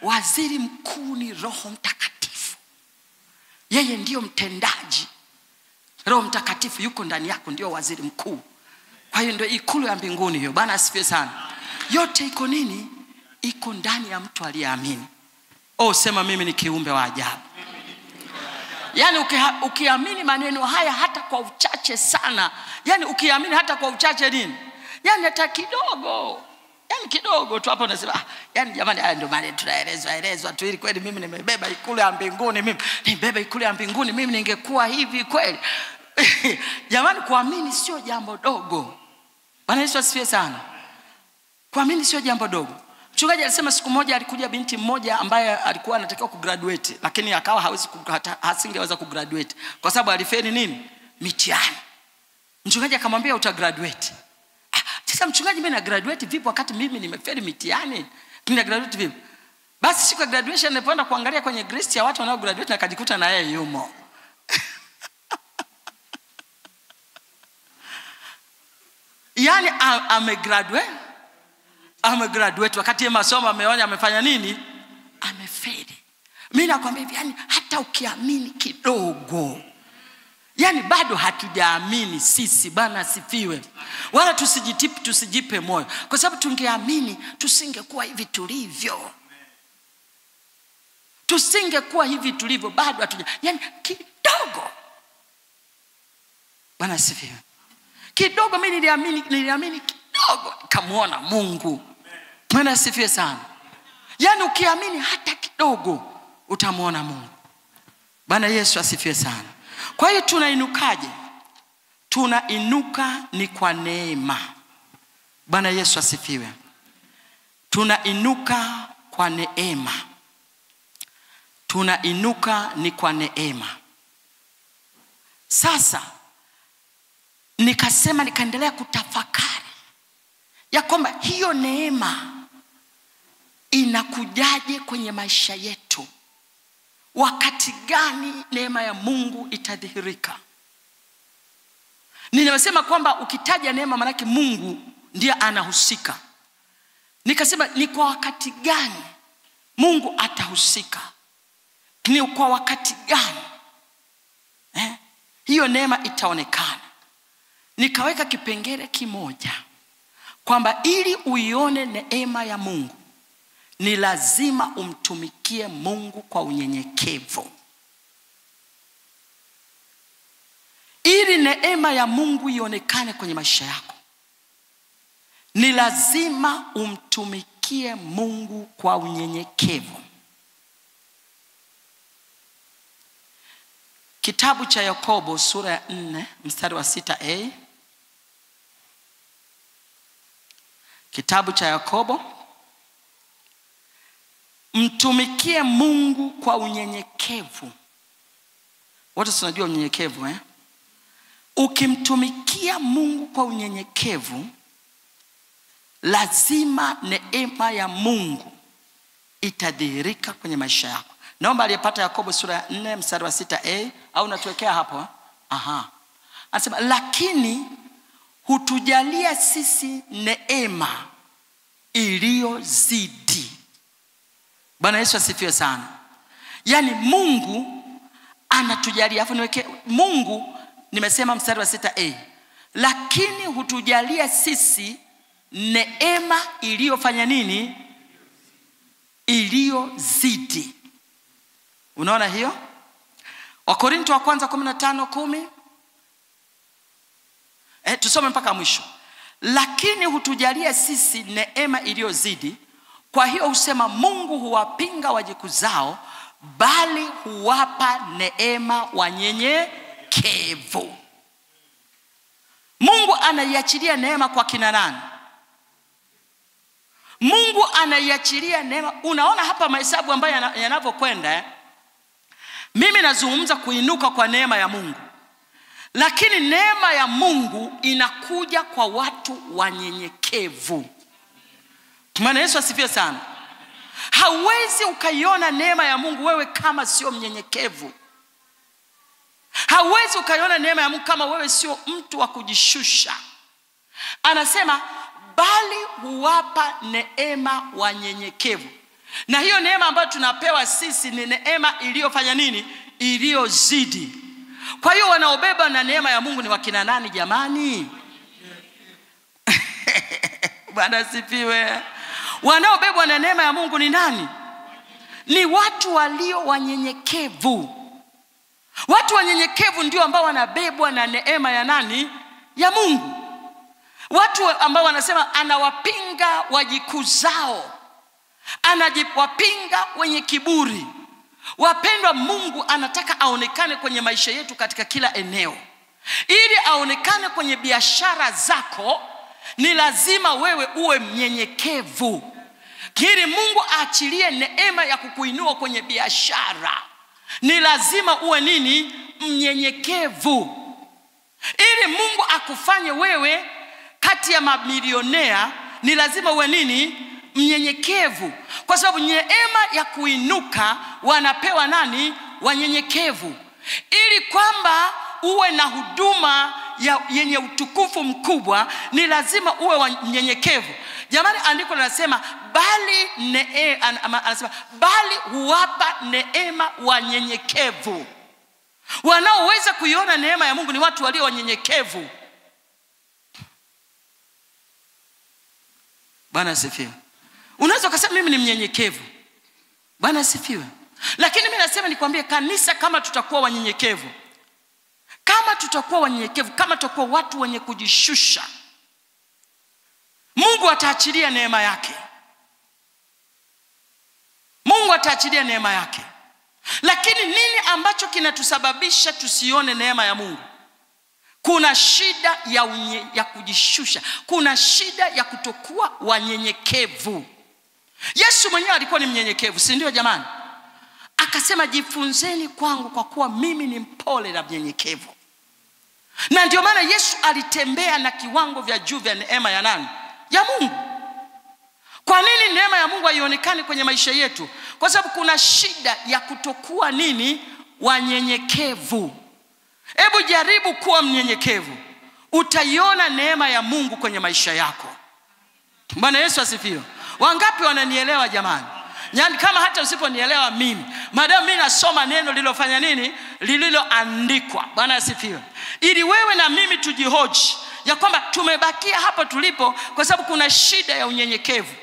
Waziri mkuu ni Roho Mtakatifu. Yeye ndio mtendaji. Roho Mtakatifu yuko ndani yako, ndio waziri mkuu. Kwa hiyo ndio ikulu ya mbinguni hiyo. Bwana asifiwe sana. Yote iko nini? Iko ndani ya mtu aliyeamini. Sema mimi ni kiumbe wa ajabu. Yani ukiamini maneno haya hata kwa uchache sana, yani ukiamini hata kwa uchache nini, yani hata kidogo, yani kidogo tu hapo unasema yani jamani, haya ndio maneno tunaelezwa tu ili kweli mimi nimebeba ikulu ya mbinguni, mimi nibeba ikulu ya mbinguni, mimi ningekuwa hivi kweli. Jamani, kuamini sio jambo dogo. Bwana Yesu asifiwe sana. Kuamini sio jambo dogo. Mchungaji alisema siku moja alikuja binti mmoja ambaye alikuwa anatakiwa kugraduate, lakini akawa hasingeweza kugraduate kwa sababu alifeli nini? Mitihani. Mchungaji akamwambia utagraduate. Sasa mchungaji, mimi na graduate vipi wakati mimi nimefeli mitihani? Mimi na graduate vipi? Basi siku ya graduation nilipoenda kuangalia kwenye list ya watu wanao graduate, nakajikuta na yeye yumo. Yani amegraduate wakati ya masomo ameona amefanya nini? Amefeli. Mimi nakwambia hivi, yani hata ukiamini kidogo, yani bado hatujaamini sisi. Bwana asifiwe. Wala tusijipe moyo, kwa sababu tungeamini tusingekuwa hivi tulivyo. Tusingekuwa hivi tulivyo, bado hatuja, yani kidogo. Bwana asifiwe. Kidogo mimi niliamini kidogo nikamuona Mungu. Bwana asifiwe sana. Yani ukiamini hata kidogo utamuona Mungu. Bwana Yesu asifiwe sana. Kwa hiyo tunainukaje? Tunainuka ni kwa neema. Bwana Yesu asifiwe. Tunainuka kwa neema. Tunainuka ni kwa neema. Sasa nikaendelea kutafakari ya kwamba hiyo neema inakujaje kwenye maisha yetu? Wakati gani neema ya Mungu itadhihirika? Ninasema kwamba ukitaja neema maana yake Mungu ndiye anahusika. Nikasema ni kwa wakati gani Mungu atahusika? Ni kwa wakati gani hiyo neema itaonekana? Nikaweka kipengele kimoja kwamba ili uione neema ya Mungu ni lazima umtumikie Mungu kwa unyenyekevu. Ili neema ya Mungu ionekane kwenye maisha yako, ni lazima umtumikie Mungu kwa unyenyekevu. Kitabu cha Yakobo sura ya 4 mstari wa 6a. Kitabu cha Yakobo, mtumikie Mungu kwa unyenyekevu. Wote tunajua unyenyekevu Ukimtumikia Mungu kwa unyenyekevu, lazima neema ya Mungu itadhihirika kwenye maisha yako. Naomba aliyepata Yakobo sura ya 4 mstari wa 6a, au natuwekea hapo? Anasema lakini hutujalia sisi neema iliyozidi. Bwana Yesu asifiwe sana. Yani Mungu anatujalia. Hapo niweke Mungu, nimesema mstari wa 6a. Lakini hutujalia sisi neema iliyofanya nini? Iliyozidi. Unaona hiyo? Wakorintho wa kwanza 15:10. Tusome mpaka mwisho. Lakini hutujalia sisi neema iliyozidi. Kwa hiyo usema Mungu huwapinga wajikuzao, bali huwapa neema wanyenyekevu. Mungu anaiachilia neema kwa kina nani? Mungu anaiachilia neema. Unaona hapa mahesabu ambayo yanavyokwenda. Mimi nazungumza kuinuka kwa neema ya Mungu. Lakini neema ya Mungu inakuja kwa watu wanyenyekevu. Maana Yesu asifiwe sana. Hauwezi ukaiona neema ya Mungu wewe kama sio mnyenyekevu. Hauwezi ukaiona neema ya Mungu kama wewe sio mtu wa kujishusha. Anasema bali huwapa neema wanyenyekevu. Na hiyo neema ambayo tunapewa sisi ni neema iliyofanya nini? Iliyozidi. Kwa hiyo wanaobeba na neema ya Mungu ni wakina nani jamani? Bwana asifiwe. Wanaobebwa na neema ya Mungu ni nani? Ni watu walio wanyenyekevu. Watu wanyenyekevu ndio ambao wanabebwa na neema ya nani? Ya Mungu. Watu ambao wanasema anawapinga wajikuzao, anawapinga wenye kiburi. Wapendwa, Mungu anataka aonekane kwenye maisha yetu katika kila eneo. Ili aonekane kwenye biashara zako, ni lazima wewe uwe mnyenyekevu. Ili Mungu aachilie neema ya kukuinua kwenye biashara, ni lazima uwe nini? Mnyenyekevu. Ili Mungu akufanye wewe kati ya mamilionea, ni lazima uwe nini? Mnyenyekevu. Kwa sababu neema ya kuinuka wanapewa nani? Wanyenyekevu. Ili kwamba uwe na huduma yenye utukufu mkubwa, ni lazima uwe mnyenyekevu. Jamani, andiko linasema bali huwapa neema wanyenyekevu. Wanaoweza kuiona neema ya Mungu ni watu walio wanyenyekevu. Bwana asifiwe. Unaweza kusema mimi ni mnyenyekevu. Bwana asifiwe. Lakini mimi nasema nikwambie, kanisa, kama tutakuwa wanyenyekevu, kama tutakuwa watu wenye kujishusha, Mungu ataachilia neema yake. Mungu ataachilia neema yake. Lakini nini ambacho kinatusababisha tusione neema ya Mungu? Kuna shida ya kujishusha. Kuna shida ya kutokuwa wanyenyekevu. Yesu mwenyewe alikuwa ni mnyenyekevu, si ndio jamani? Akasema jifunzeni kwangu kwa kuwa mimi ni mpole na mnyenyekevu. Na ndio maana Yesu alitembea na kiwango vya juu vya neema ya nani? Ya Mungu. Kwa nini neema ya Mungu haionekani kwenye maisha yetu? Kwa sababu kuna shida ya kutokuwa nini? Wanyenyekevu. Hebu jaribu kuwa mnyenyekevu, utaiona neema ya Mungu kwenye maisha yako. Bwana Yesu asifiwe. Wangapi wananielewa jamani? Yaani kama hata usiponielewa mimi, maadamu mimi nasoma neno lililofanya nini? Lililoandikwa. Bwana asifiwe. Ili wewe na mimi tujihoji ya kwamba tumebakia hapa tulipo kwa sababu kuna shida ya unyenyekevu.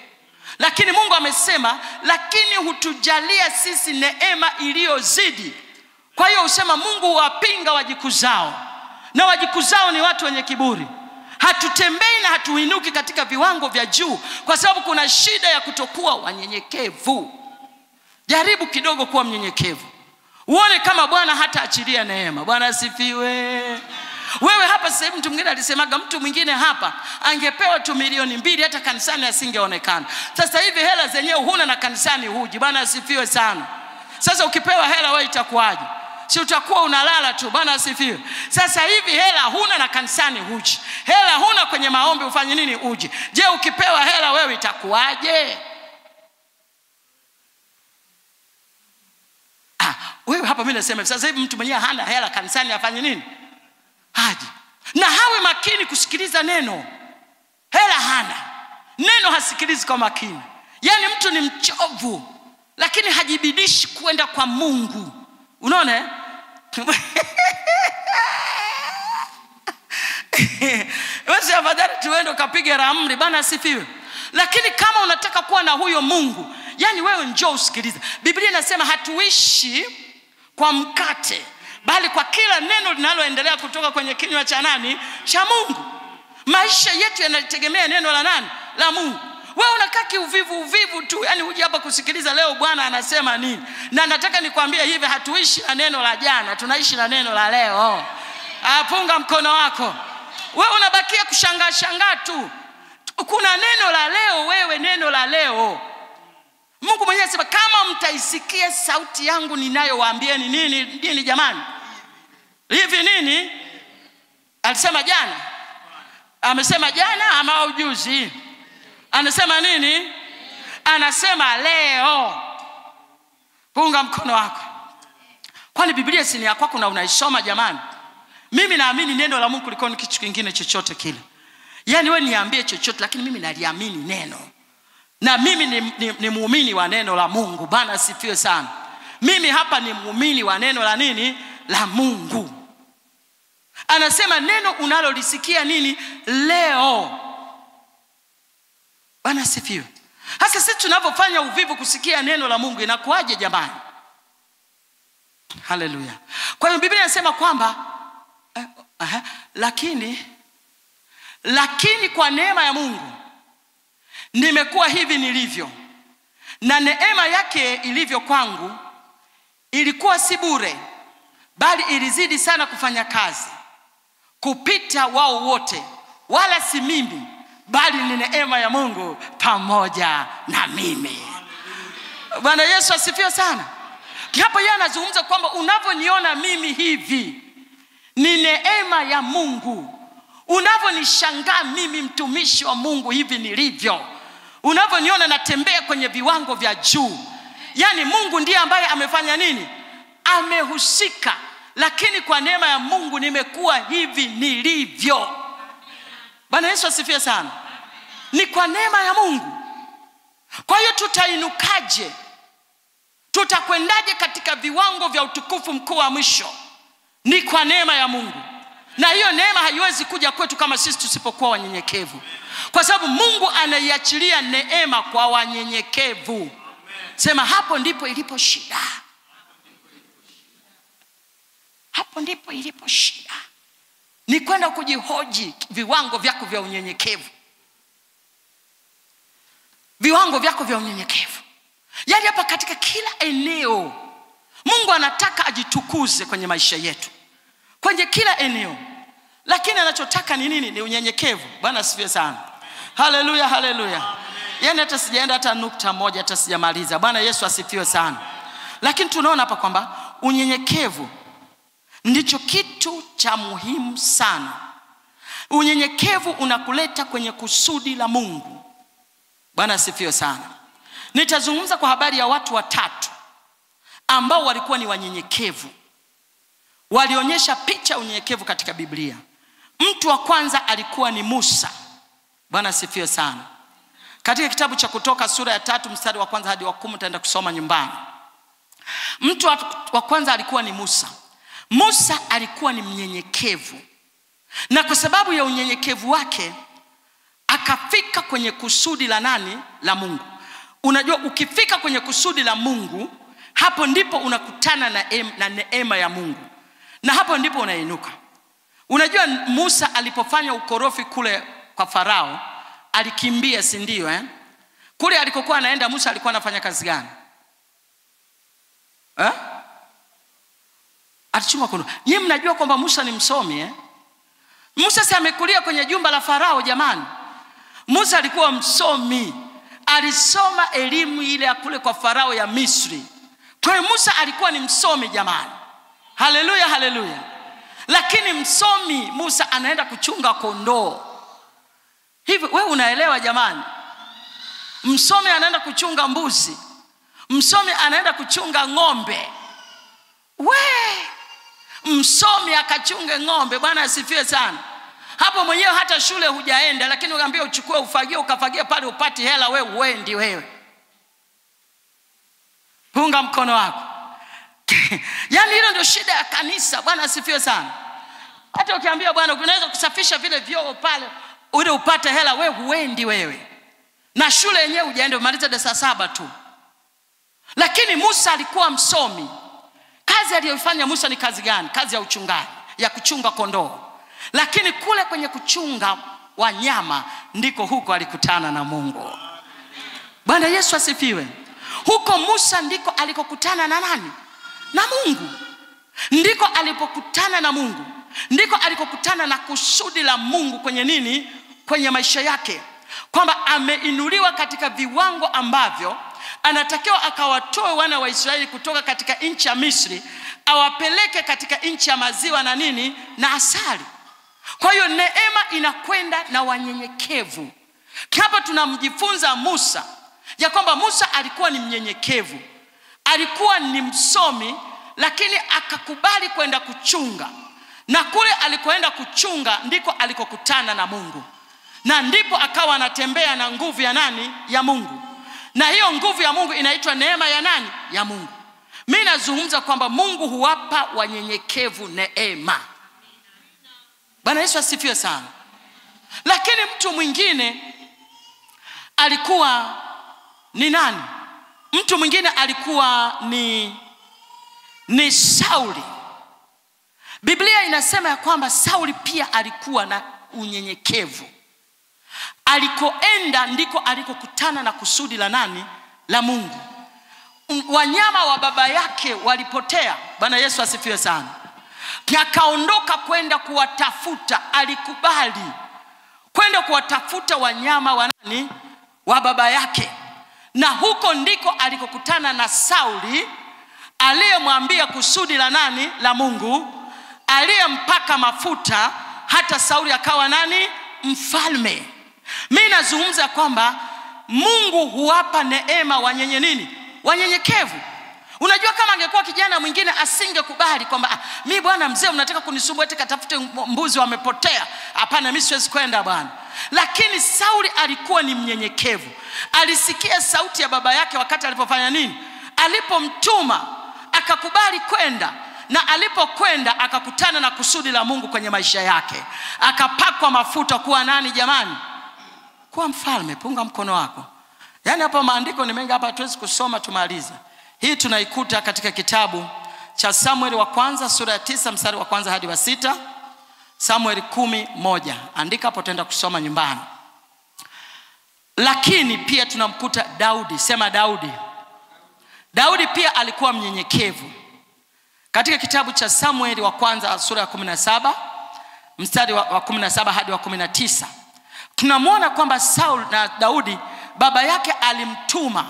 Lakini Mungu amesema, lakini hutujalia sisi neema iliyozidi. Kwa hiyo usema Mungu huwapinga wajikuzao, na wajikuzao ni watu wenye kiburi. Hatutembei na hatuinuki katika viwango vya juu kwa sababu kuna shida ya kutokuwa wanyenyekevu. Jaribu kidogo kuwa mnyenyekevu, uone kama Bwana hata achilia neema. Bwana asifiwe. Wewe hapa sasa hivi, mtu mwingine alisemaga, mtu mwingine hapa angepewa tu milioni 2 hata kanisani asingeonekana. Sasa hivi hela zenyewe huna na kanisani huji. Bwana asifiwe sana. Sasa ukipewa hela wewe itakuwaje? Si utakuwa unalala tu. Bwana asifiwe. Sasa hivi hela huna na kanisani huji. Hela huna kwenye maombi ufanye nini uji? Je, ukipewa hela wewe itakuwaje? Wewe hapa mimi nasema sasa hivi mtu mwenyewe hana hela kanisani afanye nini? Haji. Na hawe makini kusikiliza neno. Hela hana, neno hasikilizi kwa makini. Yaani mtu ni mchovu lakini hajibidishi kwenda kwa Mungu. Unaona? Wewe afadhali tuende ukapige ramli. Bwana asifiwe. Lakini kama unataka kuwa na huyo Mungu, yani wewe njoo usikilize. Biblia inasema hatuishi kwa mkate, bali kwa kila neno linaloendelea kutoka kwenye kinywa cha nani? Cha Mungu. Maisha yetu yanategemea neno la nani? La Mungu. Wewe unakaa kiuvivu tu, yani uje hapa kusikiliza leo Bwana anasema nini. Na nataka nikwambie hivi, hatuishi na neno la jana, tunaishi na neno la leo. Punga mkono wako. Wewe unabakia kushangaa tu. Kuna neno la leo, wewe neno la leo. Mungu mwenyewe anasema kama mtaisikia sauti yangu ninayowaambieni nini jamani? Hivi nini? Alisema jana. Amesema jana ama ujuzi? Anasema nini? Anasema leo. Punga mkono wako. Kwani Biblia si ni ya kwako na unaisoma jamani? Mimi naamini neno la Mungu kuliko kitu kingine chochote kile. Yaani wewe niambie chochote, lakini mimi naliamini neno. Na mimi ni muumini wa neno la Mungu. Bwana asifiwe sana. Mimi hapa ni muumini wa neno la nini? La Mungu. Anasema neno unalolisikia nini? Leo. Bwana asifiwe. Hasa sisi tunapofanya uvivu kusikia neno la Mungu inakuaje jamani? Haleluya. Kwa hiyo Biblia inasema kwamba lakini kwa neema ya Mungu nimekuwa hivi nilivyo, na neema yake ilivyo kwangu ilikuwa si bure, bali ilizidi sana kufanya kazi kupita wao wote, wala si mimi, bali ni neema ya Mungu pamoja na mimi. Bwana Yesu asifiwe sana. Hapo yeye anazungumza kwamba unavyoniona mimi hivi ni neema ya Mungu. Unavyonishangaa mimi mtumishi wa Mungu hivi nilivyo, unavyoniona natembea kwenye viwango vya juu, yani Mungu ndiye ambaye amefanya nini? Amehusika. Lakini kwa neema ya Mungu nimekuwa hivi nilivyo. Bwana Yesu asifiwe sana. Ni kwa neema ya Mungu. Kwa hiyo tutainukaje? Tutakwendaje katika viwango vya utukufu mkuu wa mwisho? Ni kwa neema ya Mungu. Na hiyo neema haiwezi kuja kwetu kama sisi tusipokuwa wanyenyekevu. Kwa sababu Mungu anaiachilia neema kwa wanyenyekevu. Sema hapo ndipo ilipo shida. Hapo ndipo ilipo shida. Ni kwenda kujihoji viwango vyako vya unyenyekevu. Viwango vyako vya unyenyekevu. Yaani hapa katika kila eneo Mungu anataka ajitukuze kwenye maisha yetu. Kwenye kila eneo. Lakini anachotaka ni nini? Ni unyenyekevu. Bwana asifiwe sana. Haleluya, haleluya. Yaani hata sijaenda hata nukta moja, hata sijamaliza. Bwana Yesu asifiwe sana. Lakini tunaona hapa kwamba unyenyekevu ndicho kitu cha muhimu sana. Unyenyekevu unakuleta kwenye kusudi la Mungu. Bwana asifiwe sana. Nitazungumza kwa habari ya watu watatu ambao walikuwa ni wanyenyekevu. Walionyesha picha ya unyenyekevu katika Biblia. Mtu wa kwanza alikuwa ni Musa. Bwana asifiwe sana. Katika kitabu cha Kutoka sura ya 3 mstari wa kwanza hadi wa 10 utaenda kusoma nyumbani. Mtu wa kwanza alikuwa ni Musa. Musa alikuwa ni mnyenyekevu. Na kwa sababu ya unyenyekevu wake akafika kwenye kusudi la nani? La Mungu. Unajua ukifika kwenye kusudi la Mungu, hapo ndipo unakutana na neema ya Mungu. Na hapo ndipo unainuka. Unajua Musa alipofanya ukorofi kule kwa Farao, alikimbia, si ndio Kule alikokuwa anaenda Musa alikuwa anafanya kazi gani? Alichuma kono. Nyinyi mnajua kwamba Musa ni msomi Musa si amekulia kwenye jumba la Farao jamani. Musa alikuwa msomi. Alisoma elimu ile ya kule kwa Farao ya Misri. Kwa hiyo Musa alikuwa ni msomi jamani. Haleluya, haleluya. Lakini msomi Musa anaenda kuchunga kondoo. Hivi wewe unaelewa jamani? Msomi anaenda kuchunga mbuzi. Msomi anaenda kuchunga ng'ombe. Msomi akachunge ng'ombe. Bwana asifiwe sana. Hapo mwenyewe hata shule hujaenda, lakini unaambia uchukue ufagie ukafagie pale upati hela, wewe uendi wewe. Punga mkono wako. Yaani hilo ndio shida ya kanisa. Bwana asifiwe sana. Hata ukiambia bwana unaweza kusafisha vile vyoo pale ule upate hela, wewe huendi wewe. Na shule yenyewe hujaenda, umaliza darasa 7 tu. Lakini Musa alikuwa msomi. Kazi aliyofanya Musa ni kazi gani? Kazi ya uchungaji, ya kuchunga kondoo. Lakini kule kwenye kuchunga wanyama ndiko huko alikutana na Mungu. Bwana Yesu asifiwe. Huko Musa ndiko alikokutana na nani? Na Mungu. Ndiko alipokutana na Mungu. Ndiko alikokutana na kusudi la Mungu kwenye nini? Kwenye maisha yake. Kwamba ameinuliwa katika viwango ambavyo anatakiwa akawatoe wana wa Israeli kutoka katika nchi ya Misri, awapeleke katika nchi ya maziwa na nini? Na asali. Kwa hiyo neema inakwenda na wanyenyekevu. Hapa tunamjifunza Musa ya kwamba Musa alikuwa ni mnyenyekevu. Alikuwa ni msomi, lakini akakubali kwenda kuchunga. Na kule alikoenda kuchunga ndiko alikokutana na Mungu. Na ndipo akawa anatembea na nguvu ya nani? Ya Mungu. Na hiyo nguvu ya Mungu inaitwa neema ya nani? Ya Mungu. Mimi nazungumza kwamba Mungu huwapa wanyenyekevu neema. Bwana Yesu asifiwe sana. Lakini mtu mwingine alikuwa ni nani? Mtu mwingine alikuwa ni Sauli. Biblia inasema ya kwamba Sauli pia alikuwa na unyenyekevu. Alikoenda ndiko alikokutana na kusudi la nani? La Mungu. Wanyama wa baba yake walipotea. Bwana Yesu asifiwe sana. Akaondoka kwenda kuwatafuta. Alikubali kwenda kuwatafuta wanyama wa nani? Wa baba yake. Na huko ndiko alikokutana na Sauli, aliyemwambia kusudi la nani? La Mungu, aliyempaka mafuta hata Sauli akawa nani? Mfalme. Mimi nazungumza kwamba Mungu huwapa neema wanyenye nini? Wanyenyekevu. Unajua kama angekuwa kijana mwingine asingekubali kwamba mimi bwana mzee unataka kunisumbua eti katafute mbuzi wamepotea. Hapana, mimi siwezi kwenda bwana. Lakini Sauli alikuwa ni mnyenyekevu. Alisikia sauti ya baba yake wakati alipofanya nini? Alipomtuma, akakubali kwenda. Na alipokwenda akakutana na kusudi la Mungu kwenye maisha yake. Akapakwa mafuta kuwa nani jamani? Kuwa mfalme. Punga mkono wako. Yaani hapa maandiko ni mengi, hapa hatuwezi kusoma tumalize. Hii tunaikuta katika kitabu cha Samueli wa kwanza sura ya 9 mstari wa kwanza hadi wa 6. Samueli 10:1. Andika hapo, tutaenda kusoma nyumbani. Lakini pia tunamkuta Daudi. Sema Daudi. Daudi pia alikuwa mnyenyekevu. Katika kitabu cha Samueli wa kwanza sura ya 17 mstari wa 17 hadi wa 19. Tunamwona kwamba Saul na Daudi baba yake alimtuma,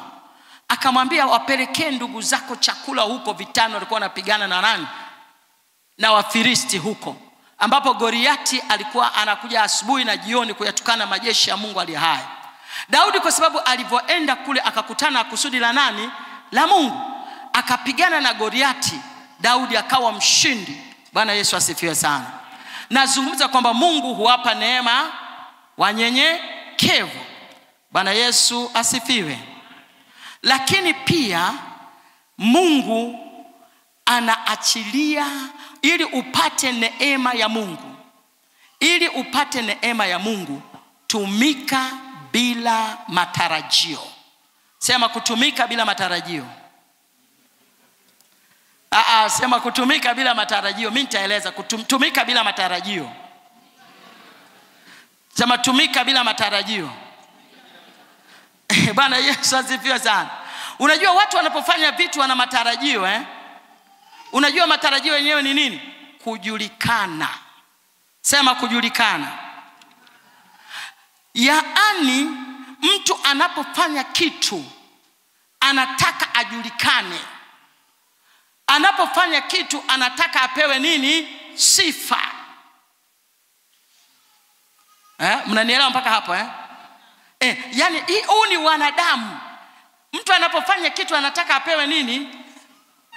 akamwambia wapelekee ndugu zako chakula huko vitani. Walikuwa wanapigana na nani? Na Wafilisti huko, ambapo Goliati alikuwa anakuja asubuhi na jioni kuyatukana majeshi ya Mungu aliye hai. Daudi kwa sababu alivyoenda kule akakutana na kusudi la nani? La Mungu. Akapigana na Goliati, Daudi akawa mshindi. Bwana Yesu asifiwe sana. Nazungumza kwamba Mungu huwapa neema wanyenyekevu. Bwana Yesu asifiwe. Lakini pia Mungu anaachilia ili upate neema ya Mungu. Ili upate neema ya Mungu, tumika bila matarajio. Sema kutumika bila matarajio. Sema kutumika bila matarajio. Mimi nitaeleza kutumika bila matarajio. Sema tumika bila matarajio. Bwana Yesu asifiwe sana. Unajua watu wanapofanya vitu wana matarajio Unajua matarajio yenyewe ni nini? Kujulikana. Sema kujulikana. Yaani mtu anapofanya kitu anataka ajulikane. Anapofanya kitu anataka apewe nini? Sifa. Mnanielewa mpaka hapo yani huu ni wanadamu. Mtu anapofanya kitu anataka apewe nini?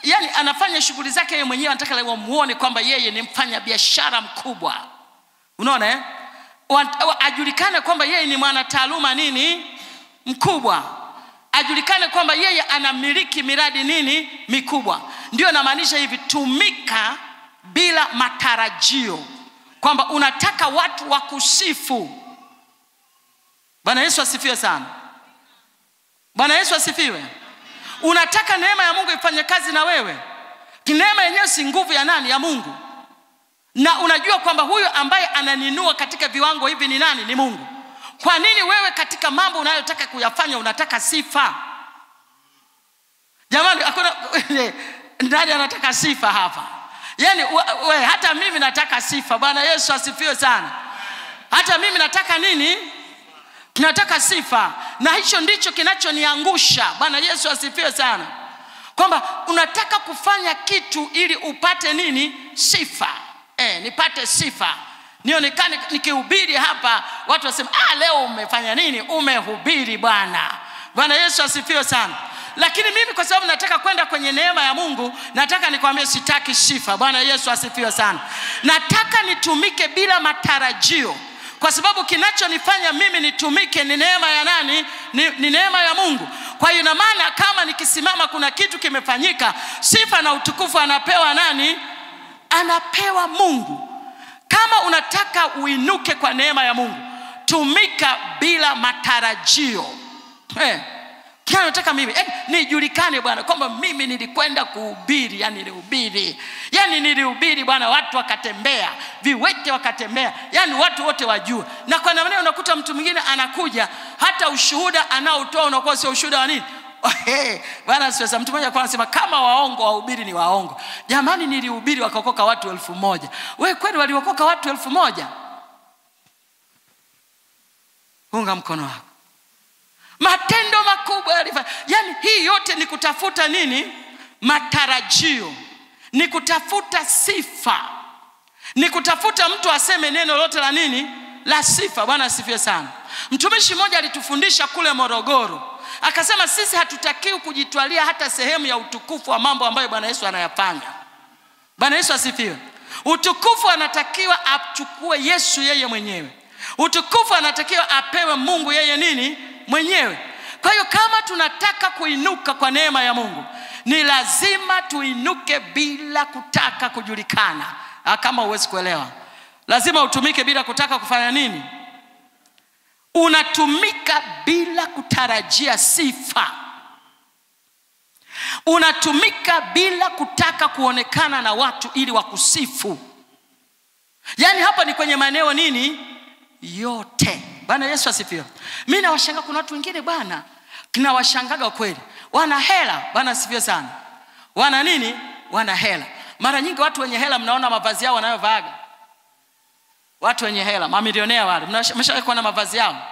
Yani anafanya shughuli zake yeye mwenyewe, anataka leo muone kwamba yeye ni mfanya biashara mkubwa. Unaona ajulikane kwamba yeye ni mwanataaluma nini? Mkubwa. Ajulikane kwamba yeye anamiliki miradi nini? Mikubwa. Ndio namaanisha hivi, tumika bila matarajio. Kwamba unataka watu wakusifu. Bwana Yesu asifiwe sana. Bwana Yesu asifiwe. Unataka neema ya Mungu ifanye kazi na wewe. Neema yenyewe si nguvu ya nani? Ya Mungu. Na unajua kwamba huyo ambaye ananinua katika viwango hivi ni nani? Ni Mungu. Kwa nini wewe katika mambo unayotaka kuyafanya unataka sifa? Jamani, hakuna nani anataka sifa hapa? Yani hata mimi nataka sifa. Bwana Yesu asifiwe sana. Hata mimi nataka nini? Nataka sifa. Na hicho ndicho kinachoniangusha. Bwana Yesu asifiwe sana. Kwamba unataka kufanya kitu ili upate nini? Sifa. Nipate sifa. Nionekane nikihubiri hapa watu waseme leo umefanya nini? Umehubiri bwana. Bwana Yesu asifiwe sana. Lakini mimi kwa sababu nataka kwenda kwenye neema ya Mungu, nataka nikwambie sitaki sifa. Bwana Yesu asifiwe sana. Nataka nitumike bila matarajio. Kwa sababu kinachonifanya mimi nitumike ni neema ya nani? Ni neema ya Mungu. Kwa hiyo na maana kama nikisimama kuna kitu kimefanyika, sifa na utukufu anapewa nani? Anapewa Mungu. Kama unataka uinuke kwa neema ya Mungu, tumika bila matarajio. Kile nataka mimi nijulikane Bwana kwamba mimi nilikwenda kuhubiri, yani nilihubiri. Yani nilihubiri Bwana, watu wakatembea, viwete wakatembea. Yani watu wote wajue. Na kwa namna unakuta mtu mwingine anakuja, hata ushuhuda anaotoa unakuwa sio ushuhuda wa nini? Bwana sasa mtu mmoja kwa anasema kama waongo wahubiri ni waongo. Jamani, nilihubiri wakaokoka watu 1000. Wewe kweli waliokoka watu 1000? Unga mkono wako. Matendo makubwa yalifanya. Yani hii yote ni kutafuta nini? Matarajio. Ni kutafuta sifa. Ni kutafuta mtu aseme neno lote la nini? La sifa. Bwana asifiwe sana. Mtumishi mmoja alitufundisha kule Morogoro. Akasema sisi hatutakiwi kujitwalia hata sehemu ya utukufu wa mambo ambayo Bwana Yesu anayafanya. Bwana Yesu asifiwe. Utukufu anatakiwa achukue Yesu yeye mwenyewe. Utukufu anatakiwa apewe Mungu yeye nini? Mwenyewe. Kwa hiyo kama tunataka kuinuka kwa neema ya Mungu, ni lazima tuinuke bila kutaka kujulikana. Kama huwezi kuelewa, lazima utumike bila kutaka kufanya nini? Unatumika bila kutarajia sifa. Unatumika bila kutaka kuonekana na watu ili wakusifu. Yani hapa ni kwenye maeneo nini? Yote. Bwana Yesu asifiwe. Mimi nawashangaa kuna watu wengine Bwana, kinawashangaga kweli. Wana hela. Bwana asifiwe sana. Wana nini? Wana hela. Mara nyingi watu wenye hela mnaona mavazi yao wanayovaaga. Watu wenye hela, mamilionea wale, mnashawahi kuona mavazi yao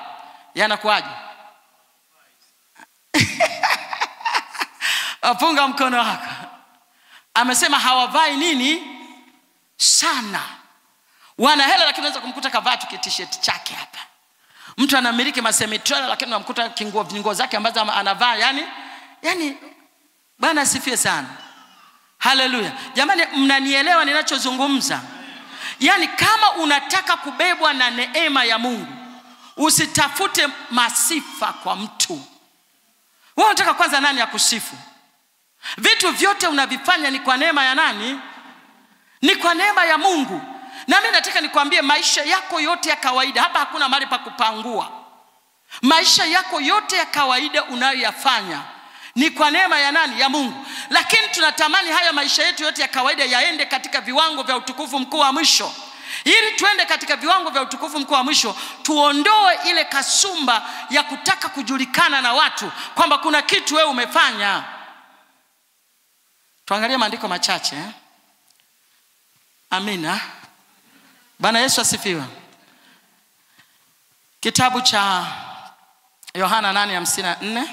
yanakuaje? Apunga mkono wako. Amesema hawavai nini? Sana. Wana hela lakini unaweza kumkuta kavaa tu t-shirt chake hapa. Mtu anamiliki masemitrela lakini unamkuta kinguo zake ambazo anavaa yani Bwana asifiwe sana. Haleluya. Jamani, mnanielewa ninachozungumza? Yani kama unataka kubebwa na neema ya Mungu, usitafute masifa kwa mtu. Wewe unataka kwanza nani akusifu? Vitu vyote unavifanya ni kwa neema ya nani? Ni kwa neema ya Mungu. Na mimi nataka nikwambie maisha yako yote ya kawaida, hapa hakuna mahali pa kupangua. Maisha yako yote ya kawaida unayoyafanya ni kwa neema ya nani? Ya Mungu. Lakini tunatamani haya maisha yetu yote ya kawaida yaende katika viwango vya utukufu mkuu wa mwisho. Ili tuende katika viwango vya utukufu mkuu wa mwisho, tuondoe ile kasumba ya kutaka kujulikana na watu kwamba kuna kitu wewe umefanya. Tuangalie maandiko machache. Amina. Bwana Yesu asifiwe. Kitabu cha Yohana 8:54.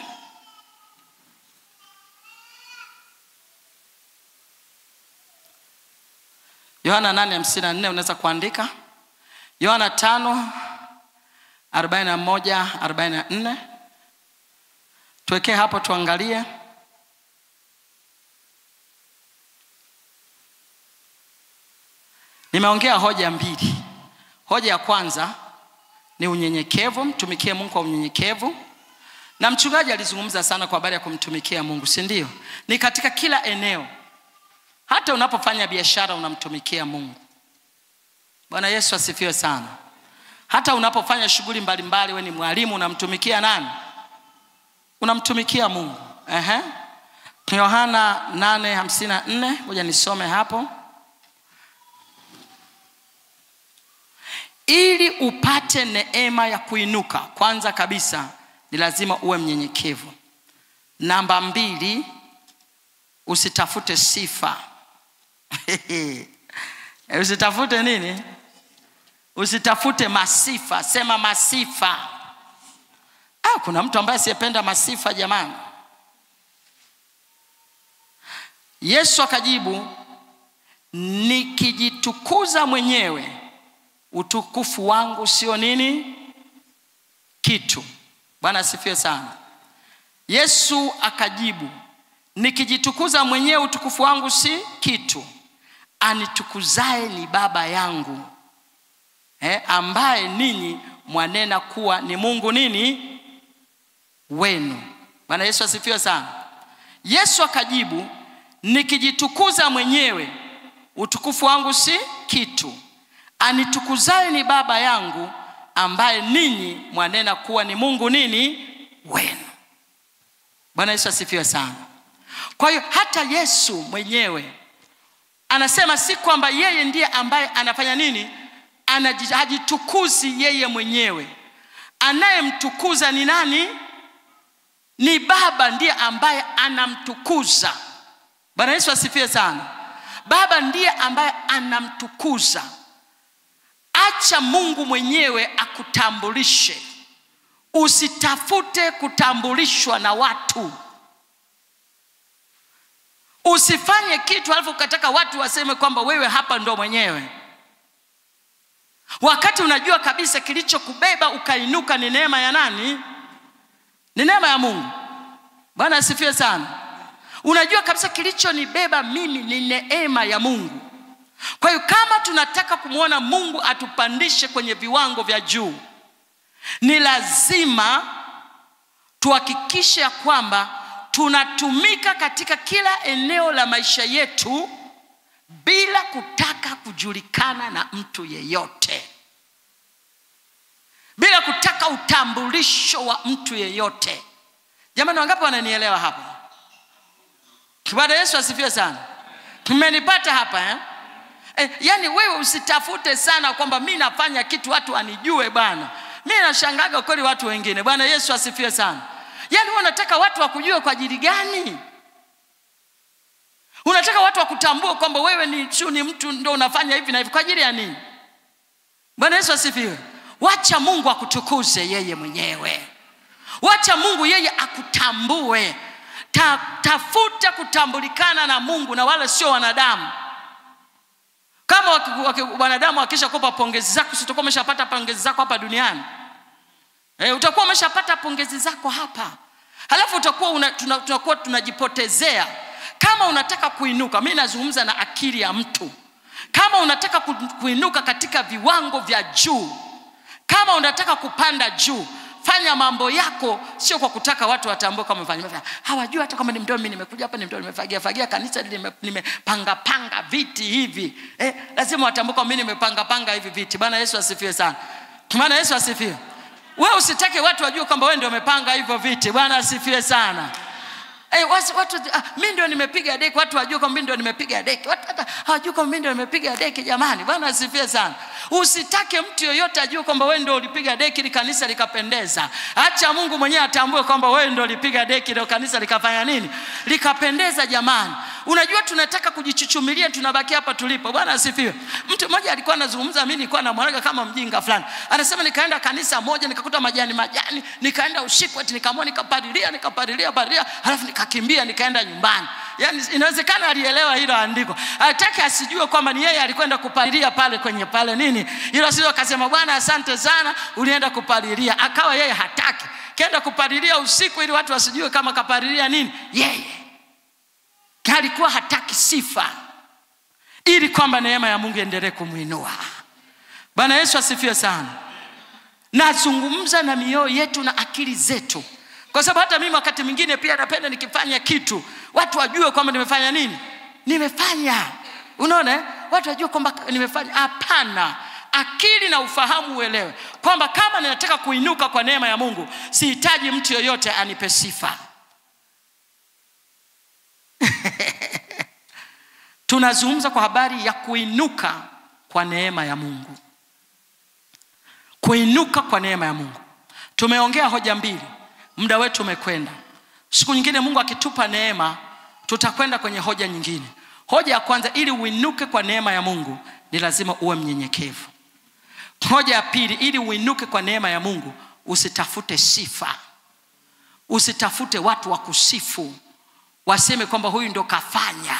Yohana 8:54 unaweza kuandika. Yohana 5:41-44. Tuwekee hapo tuangalie. Nimeongea hoja mbili. Hoja ya kwanza ni unyenyekevu, mtumikie Mungu kwa unyenyekevu. Na mchungaji alizungumza sana kwa habari ya kumtumikia Mungu, si ndio? Ni katika kila eneo. Hata unapofanya biashara unamtumikia Mungu. Bwana Yesu asifiwe sana. Hata unapofanya shughuli mbalimbali, wewe ni mwalimu, unamtumikia nani? Unamtumikia Mungu. Yohana 8:54, ngoja nisome hapo. Ili upate neema ya kuinuka, kwanza kabisa ni lazima uwe mnyenyekevu. Namba 2, usitafute sifa. Usitafute nini? Usitafute masifa. Sema masifa. Kuna mtu ambaye asiyependa masifa jamani. Yesu akajibu, nikijitukuza mwenyewe, utukufu wangu sio nini? Kitu. Bwana asifiwe sana. Yesu akajibu, nikijitukuza mwenyewe utukufu wangu si kitu. Anitukuzae ni Baba yangu, ambaye ninyi mwanena kuwa ni Mungu nini? Wenu. Bwana Yesu asifiwe sana. Yesu akajibu, nikijitukuza mwenyewe utukufu wangu si kitu. Anitukuzae ni Baba yangu, ambaye ninyi mwanena kuwa ni Mungu nini? Wenu. Bwana Yesu asifiwe sana. Kwa hiyo hata Yesu mwenyewe anasema si kwamba yeye ndiye ambaye anafanya nini, hajitukuzi yeye mwenyewe. Anayemtukuza ni nani? Ni Baba, ndiye ambaye anamtukuza. Bwana Yesu asifiwe sana. Baba ndiye ambaye anamtukuza. Acha Mungu mwenyewe akutambulishe. Usitafute kutambulishwa na watu. Usifanye kitu alafu ukataka watu waseme kwamba wewe hapa ndo mwenyewe, wakati unajua kabisa kilichokubeba ukainuka ni neema ya nani? Ni neema ya Mungu. Bwana asifiwe sana. Unajua kabisa kilichonibeba mimi ni neema ya Mungu. Kwa hiyo kama tunataka kumuona Mungu atupandishe kwenye viwango vya juu, ni lazima tuhakikishe kwamba tunatumika katika kila eneo la maisha yetu bila kutaka kujulikana na mtu yeyote, bila kutaka utambulisho wa mtu yeyote. Jamani, wangapi wananielewa hapa? Bwana Yesu asifiwe sana. Tumenipata hapa yani wewe usitafute sana kwamba mimi nafanya kitu watu wanijue bwana. Mimi nashangaga kweli watu wengine. Bwana Yesu asifiwe sana. Yani unataka watu wakujue kwa ajili gani? Unataka watu wakutambue kwamba wewe ni mtu ndio unafanya hivi na hivi kwa ajili ya nini? Bwana Yesu asifiwe. Wacha Mungu akutukuze yeye mwenyewe. Wacha Mungu yeye akutambue. Tafuta kutambulikana na Mungu na wala sio wanadamu. Kama wanadamu wakisha kupa pongezi zako, utakuwa umeshapata pongezi zako hapa duniani. Utakuwa umeshapata pongezi zako hapa. Halafu utakuwa tunajipotezea. Kama unataka kuinuka, mimi nazungumza na akili ya mtu. Kama unataka kuinuka katika viwango vya juu, kama unataka kupanda juu, fanya mambo yako sio kwa kutaka watu watambue kama umefanya. Hawajui hata kama ni mdomo, mimi nimekuja hapa ni mdomo, nimefagia kanisa, nimepanga viti hivi. Lazima watambue kama mimi nimepanga hivi viti. Bwana Yesu asifiwe sana. Bwana Yesu asifiwe. Wewe usitake watu wajue kwamba wewe ndio umepanga hivyo viti. Bwana asifiwe sana. Watu mimi ndio nimepiga deki, watu wajue kwamba mimi ndio nimepiga deki. Watu hata hawajui kwamba mimi ndio nimepiga deki jamani. Bwana asifiwe sana. Usitake mtu yoyote ajue kwamba wewe ndio ulipiga deki ili kanisa likapendeza. Acha Mungu mwenyewe atambue kwamba wewe ndio ulipiga deki ndio kanisa likafanya nini? Likapendeza jamani. Unajua tunataka kujichuchumilia, tunabaki hapa tulipo. Bwana asifiwe. Mtu mmoja alikuwa anazungumza, mimi nilikuwa namwona kama mjinga fulani. Anasema nikaenda kanisa moja nikakuta majani, nikaenda usiku eti nikamwona nikapalilia, halafu nikakimbia nikaenda nyumbani. Yani inawezekana alielewa hilo andiko. Hataki asijue kwamba ni yeye alikwenda kupalilia pale kwenye pale nini. Hilo sio akasema Bwana asante sana ulienda kupalilia. Akawa yeye hataki. Kaenda kupalilia usiku ili watu wasijue kama kapalilia nini. Yeye alikuwa hataki sifa, ili kwamba neema ya Mungu endelee kumuinua. Bwana Yesu asifiwe sana. Nazungumza na mioyo yetu na akili zetu. Kwa sababu hata mimi wakati mwingine pia napenda nikifanya kitu watu wajue kwamba nimefanya nini? Nimefanya. Unaona? Watu wajue kwamba nimefanya. Hapana. Akili na ufahamu uelewe kwamba kama ninataka kuinuka kwa neema ya Mungu, sihitaji mtu yoyote anipe sifa. Tunazungumza kwa habari ya kuinuka kwa neema ya Mungu. Kuinuka kwa neema ya Mungu. Tumeongea hoja mbili. Muda wetu umekwenda. Siku nyingine Mungu akitupa neema tutakwenda kwenye hoja nyingine. Hoja ya kwanza, ili uinuke kwa neema ya Mungu ni lazima uwe mnyenyekevu. Hoja ya pili, ili uinuke kwa neema ya Mungu usitafute sifa. Usitafute watu wa kusifu. Waseme kwamba huyu ndo kafanya.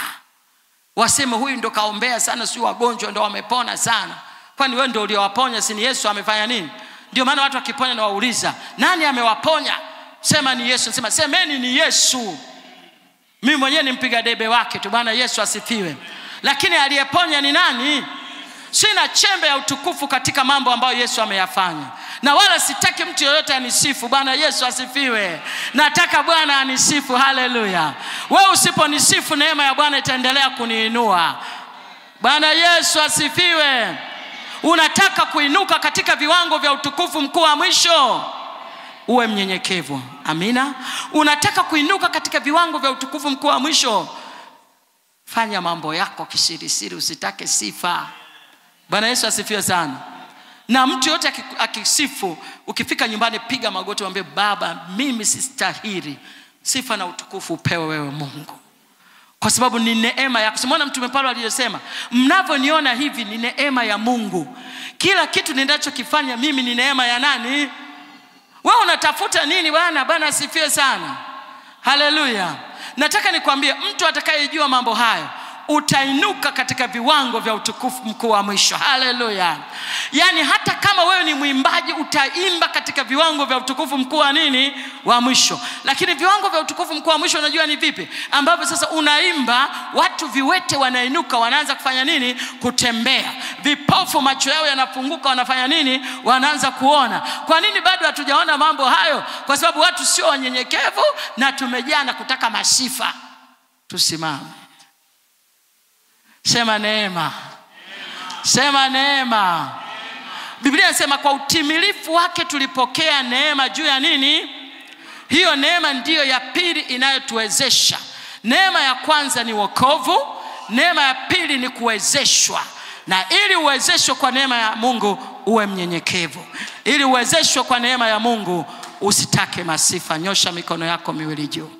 Waseme huyu ndo kaombea sana, si wagonjwa ndo wamepona sana. Kwani wewe ndo uliowaponya, si ni Yesu amefanya nini? Ndio maana watu wakiponya na wauliza, nani amewaponya? Sema ni Yesu. Sema semeni ni Yesu. Mimi mwenyewe nimpiga debe wake tu. Bwana Yesu asifiwe. Lakini aliyeponya ni nani? Sina chembe ya utukufu katika mambo ambayo Yesu ameyafanya. Na wala sitaki mtu yoyote anisifu. Bwana Yesu asifiwe. Nataka Bwana anisifu. Haleluya. Wewe usiponisifu, neema ya Bwana itaendelea kuniinua. Bwana Yesu asifiwe. Unataka kuinuka katika viwango vya utukufu mkuu wa mwisho? uwe mnyenyekevu. Amina. Unataka kuinuka katika viwango vya utukufu mkuu wa mwisho, fanya mambo yako kisirisiri, usitake sifa. Bwana Yesu asifiwe sana. Na mtu yote akisifu, ukifika nyumbani piga magoti mwambie, Baba, mimi sistahili, sifa na utukufu upewe wewe Mungu, kwa sababu ni neema yako. Simona Mtume Paulo aliyosema, mnavyoniona hivi ni neema ya Mungu. Kila kitu ninachokifanya mimi ni neema ya nani? Wewe unatafuta nini bwana? Bwana asifiwe sana. Haleluya. Nataka nikwambie, mtu atakayejua mambo hayo, utainuka katika viwango vya utukufu mkuu wa mwisho. Haleluya. Yani hata kama wewe ni mwimbaji, utaimba katika viwango vya utukufu mkuu wa nini? Wa mwisho. Lakini viwango vya utukufu mkuu wa mwisho unajua ni vipi? Ambapo sasa unaimba, watu viwete wanainuka, wanaanza kufanya nini? Kutembea. Vipofu macho yao yanafunguka, wanafanya nini? Wanaanza kuona. Kwa nini bado hatujaona mambo hayo? Kwa sababu watu sio wanyenyekevu na tumejaa na kutaka masifa. Tusimame. Sema neema. Sema neema. Biblia inasema kwa utimilifu wake tulipokea neema juu ya nini? Hiyo neema ndiyo ya pili inayotuwezesha. Neema ya kwanza ni wokovu, neema ya pili ni kuwezeshwa. Na ili uwezeshwe kwa neema ya Mungu uwe mnyenyekevu. Ili uwezeshwe kwa neema ya Mungu usitake masifa. Nyosha mikono yako miwili juu.